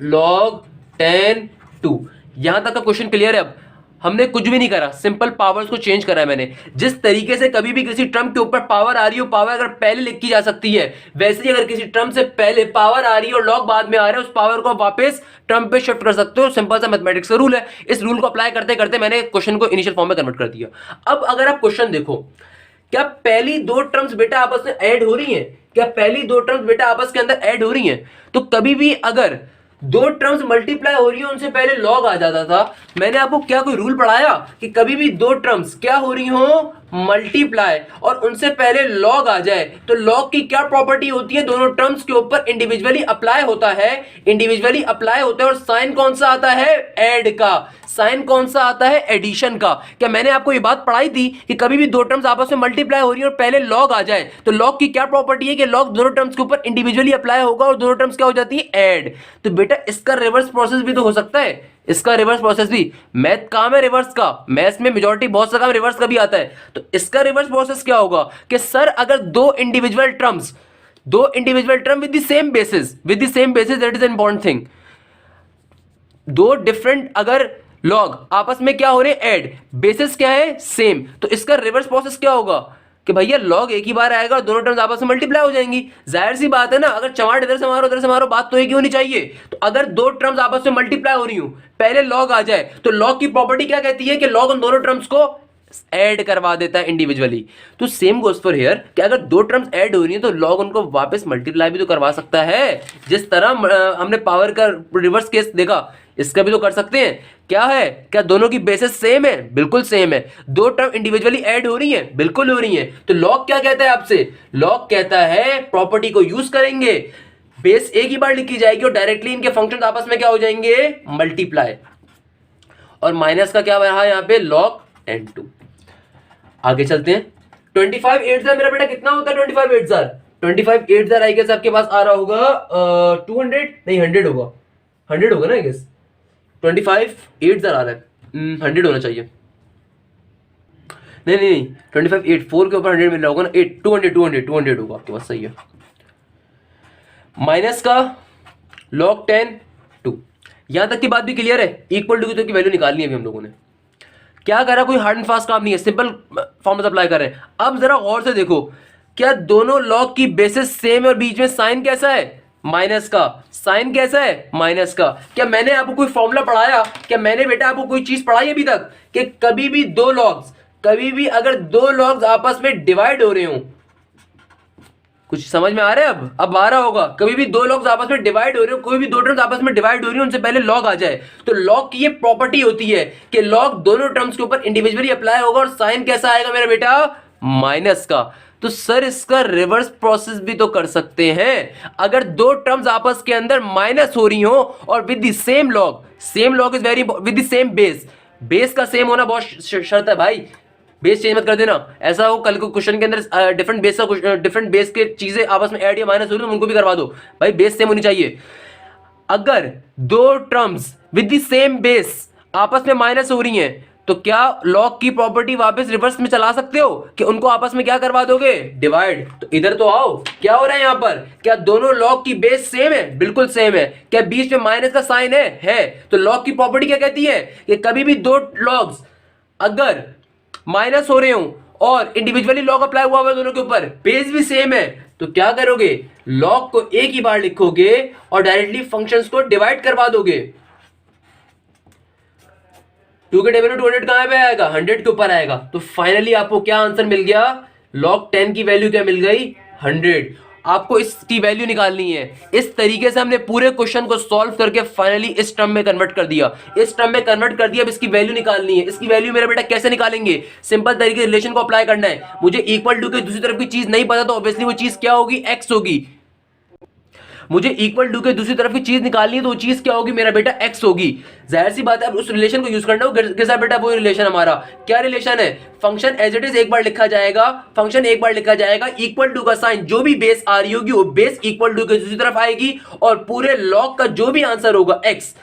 log 10 2। यहां तक का क्वेश्चन क्लियर है? अब हमने कुछ भी नहीं करा, सिंपल पावर्स को चेंज करा है मैंने। जिस तरीके से कभी भी किसी टर्म के ऊपर पावर आ रही हो, पावर अगर पहले लिखी जा सकती है, वैसे ही अगर किसी टर्म से पहले पावर आ रही है और लॉग बाद में आ रहा है, उस पावर को वापस टर्म पे शिफ्ट कर सकते हो। सिंपल सा मैथमेटिक्स का रूल है। इस रूल को अप्लाई करते करते मैंने क्वेश्चन को इनिशियल फॉर्म में कन्वर्ट कर दिया। अब अगर आप क्वेश्चन देखो, क्या पहली 2 टर्म्स बेटा आपस में ऐड हो रही हैं? क्या पहली 2 टर्म्स बेटा आपस के अंदर ऐड हो रही हैं? तो कभी भी अगर 2 टर्म्स मल्टीप्लाई हो रही है, उनसे पहले लॉग आ जाता था। मैंने आपको क्या कोई रूल पढ़ाया कि कभी भी 2 टर्म्स क्या हो रही हो, मल्टीप्लाई, और उनसे पहले लॉग आ जाए, तो लॉग की क्या प्रॉपर्टी होती है, दोनों टर्म्स के ऊपर इंडिविजुअली अप्लाई होता है, और साइन कौन सा आता है, ऐड का। साइन कौन सा आता है, एडिशन का। क्या मैंने आपको ये बात पढ़ाई थी कि कभी भी 2 टर्म्स आपस में मल्टीप्लाई हो रही है और पहले लॉग आ जाए, तो लॉग की क्या प्रॉपर्टी है कि लॉग दोनों टर्म्स के ऊपर इंडिविजुअली अप्लाई होगा और दोनों टर्म्स क्या हो जाती है, ऐड। तो बेटा इसका रिवर्स प्रोसेस भी तो हो सकता है। इसका रिवर्स प्रोसेस भी, मैथ काम है रिवर्स का, मैथ्स में मेजॉरिटी बहुत सा काम रिवर्स का भी आता है। तो इसका रिवर्स प्रोसेस क्या होगा कि सर अगर दो individual term with the same basis that is important thing, दो डिफरेंट अगर लॉग आपस में क्या हो रहे हैं ऐड, बेसिस क्या है सेम, तो इसका रिवर्स प्रोसेस क्या होगा कि भैया लॉग एक ही बार आएगा और दोनों टर्म्स आपस में मल्टीप्लाई हो जाएंगी। जाहिर सी बात है ना, अगर चमाट इधर से मारो उधर से मारो, बात तो एक ही होनी चाहिए। तो अगर दो टर्म्स आपस में मल्टीप्लाई हो रही हो, पहले लॉग आ जाए, तो लॉग की प्रॉपर्टी क्या कहती है कि लॉग उन दोनों टर्म्स को ऐड करवा देता है इंडिविजुअली। तो सेम गोस फॉर हियर कि अगर दो टर्म्स ऐड हो रही है तो लॉग उनको वापस मल्टीप्लाई भी तो करवा सकता है। जिस तरह हमने पावर का रिवर्स केस देखा, इसका भी तो कर सकते हैं। क्या है, क्या दोनों की बेसिस सेम है? बिल्कुल सेम है। दो टर्म इंडिविजुअली ऐड हो रही हैं? बिल्कुल हो रही हैं। तो लॉग क्या कहता है आपसे? लॉग कहता है प्रॉपर्टी को यूज करेंगे, बेस एक ही बार लिखी जाएगी और डायरेक्टली इनके फंक्शन आपस में क्या हो जाएंगे? मल्टीप्लाई। और माइनस का क्या रहा यहां पे? log n2। आगे चलते हैं। 25 8 मेरा बेटा कितना होता है? 25 8 आई गेस आपके पास आ रहा होगा 200 नहीं 100 होगा, 100 होगा ना आई गेस। 25 8 आ रहा है, 100 होना चाहिए। नहीं 25 8 4 के ऊपर 100 मिल रहा होगा ना, 8 200 होगा आपके पास, सही है। माइनस का log 10 2। यहां तक की बात भी क्लियर है। इक्वल टू की तो की वैल्यू निकालनी है अभी हम लोगों ने। क्या करा, कोई हार्ड एंड फास्ट काम नहीं है, सिंपल फॉर्मूला अप्लाई कर रहे हैं। अब जरा गौर से देखो, क्या दोनों लॉग की बेसिस सेम है और बीच में साइन कैसा है? माइनस का। साइन कैसा है? माइनस का। क्या मैंने आपको कोई फॉर्मूला पढ़ाया? क्या मैंने बेटा आपको कोई चीज पढ़ाई अभी तक कि कभी भी दो लॉग्स, कभी भी अगर दो लॉग्स आपस में डिवाइड हो रहे हो, कुछ समझ में आ रहा है? अब आ रहा होगा। कभी भी दो लॉग्स आपस में डिवाइड हो रहे हो, कोई भी दो टर्म्स आपस में डिवाइड हो रही हो, उनसे पहले लॉग आ जाए, तो लॉग की ये प्रॉपर्टी होती है कि लॉग दोनों टर्म्स के ऊपर इंडिविजुअली अप्लाई होगा और साइन कैसा आएगा मेरा बेटा? माइनस का। तो सर इसका रिवर्स प्रोसेस भी तो कर सकते हैं। अगर दो टर्म्स आपस के अंदर माइनस हो रही हो और with the same log is very with the same base का सेम होना बहुत शर्त है भाई। बेस चेंज मत कर देना। ऐसा हो कल को क्वेश्चन के अंदर डिफरेंट बेस के चीजें आपस में ऐड या माइनस हो रही है, उनको भी करवा दो भाई, बेस सेम होनी चाहिए। अगर दो terms with the same base आपस में माइनस हो रही हैं, तो क्या लॉग की प्रॉपर्टी वापस रिवर्स में चला सकते हो कि उनको आपस में क्या करवा दोगे? डिवाइड। तो इधर तो आओ, क्या हो रहा है यहां पर? क्या दोनों लॉग की बेस सेम है? बिल्कुल सेम है। क्या बीच में माइनस का साइन है? तो लॉग की प्रॉपर्टी क्या कहती है कि कभी भी दो लॉग्स अगर माइनस हो रहे हो और इंडिविजुअली लॉग अप्लाई हुआ दोनों के ऊपर, बेस भी सेम है, तो क्या करोगे? लॉग को एक ही बार लिखोगे और डायरेक्टली फंक्शंस को डिवाइड करवा दोगे। 2 के टेबल में 200 कहां पे आएगा? 100 के ऊपर आएगा। तो फाइनली आपको क्या आंसर मिल गया? log 10 की वैल्यू क्या मिल गई? 100। आपको इसकी वैल्यू निकालनी है। इस तरीके से हमने पूरे क्वेश्चन को सॉल्व करके फाइनली इस टर्म में कन्वर्ट कर दिया। अब इसकी वैल्यू निकालनी है। इसकी वैल्यू मेरा बेटा कैसे निकालेंगे? सिंपल तरीके रिलेशन को अप्लाई करना है। मुझे इक्वल टू के दूसरी तरफ की चीज नहीं पता, तो ऑब्वियसली वो चीज क्या होगी? एक्स होगी। मुझे इक्वल टू के दूसरी तरफ की चीज निकालनी है, तो वो चीज क्या होगी मेरा बेटा? एक्स होगी। जाहिर सी बात है, अब उस रिलेशन को यूज करना होगा। कैसा बेटा? वो रिलेशन हमारा क्या रिलेशन है? फंक्शन एज इट इज एक बार लिखा जाएगा, इक्वल टू का साइन जो भी बेस आ रही होगी वो बेस इक्वल टू के दूसरी तरफ आएगी और पूरे लॉग का जो भी आंसर होगा एक्स,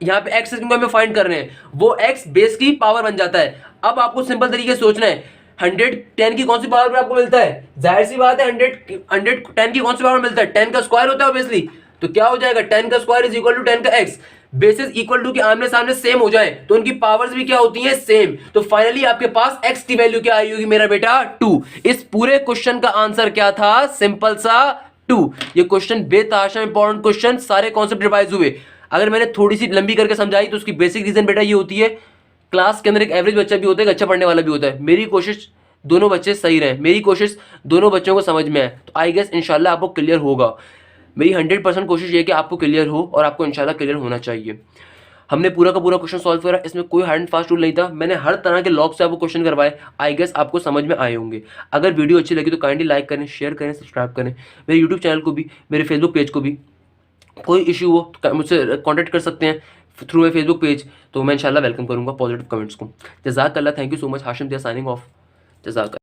यहाँ पे एक्स क्योंकि हमें फाइंड कर रहे हैं, वो एक्स बेस की पावर बन जाता है। अब आपको सिंपल तरीके से सोचना है, 110 की कौन सी पावर पर आपको मिलता है? जाहिर सी बात है 110 की कौन सी पावर मिलता है? 10 का स्क्वायर होता है ऑब्वियसली। तो क्या हो जाएगा? 10 का स्क्वायर इज इक्वल टू 10 का एक्स। बेसिस इक्वल टू के आमने सामने सेम हो जाए तो उनकी पावर्स भी क्या होती हैं? सेम। तो फाइनली आपके पास एक्स की वैल्यू क्या आई होगी मेरा बेटा? 2। इस पूरे क्वेश्चन का आंसर क्या था? सिंपल सा 2। ये क्वेश्चन बेतहाशा इंपॉर्टेंट क्वेश्चन, सारे कॉन्सेप्ट रिवाइज हुए। अगर मैंने थोड़ी सी लंबी करके समझाई तो उसकी बेसिक रीजन बेटा ये होती है, क्लास के अंदर एक एवरेज बच्चा भी होता है, एक अच्छा पढ़ने वाला भी होता है। मेरी कोशिश दोनों बच्चे सही रहे, मेरी कोशिश दोनों बच्चों को समझ में आए, तो आई गेस इंशाल्लाह आपको क्लियर होगा। मेरी 100% कोशिश ये कि आपको क्लियर हो और आपको इंशाल्लाह क्लियर होना चाहिए। हमने पूरा का पूरा क्वेश्चन सॉल्व करा, इसमें कोई हार्ड एंड फास्ट रूल नहीं था। मैंने हर तरह के लॉग से आपको क्वेश्चन करवाए, आई गेस आपको समझ में आए होंगे। अगर वीडियो अच्छी लगी तो काइंडली लाइक करें, शेयर करें, सब्सक्राइब करें। मेरे यूट्यूब चैनल को भी, मेरे फेसबुक पेज को भी। कोई इशू हो तो मुझसे कॉन्टैक्ट कर सकते हैं थ्रू माई फेसबुक पेज, तो मैं इंशाल्लाह वेलकम करूँगा पॉजिटिव कमेंट्स को। जज़ाकल्लाह, thank you so much. Hashim दिया साइनिंग ऑफ। जज़ाक।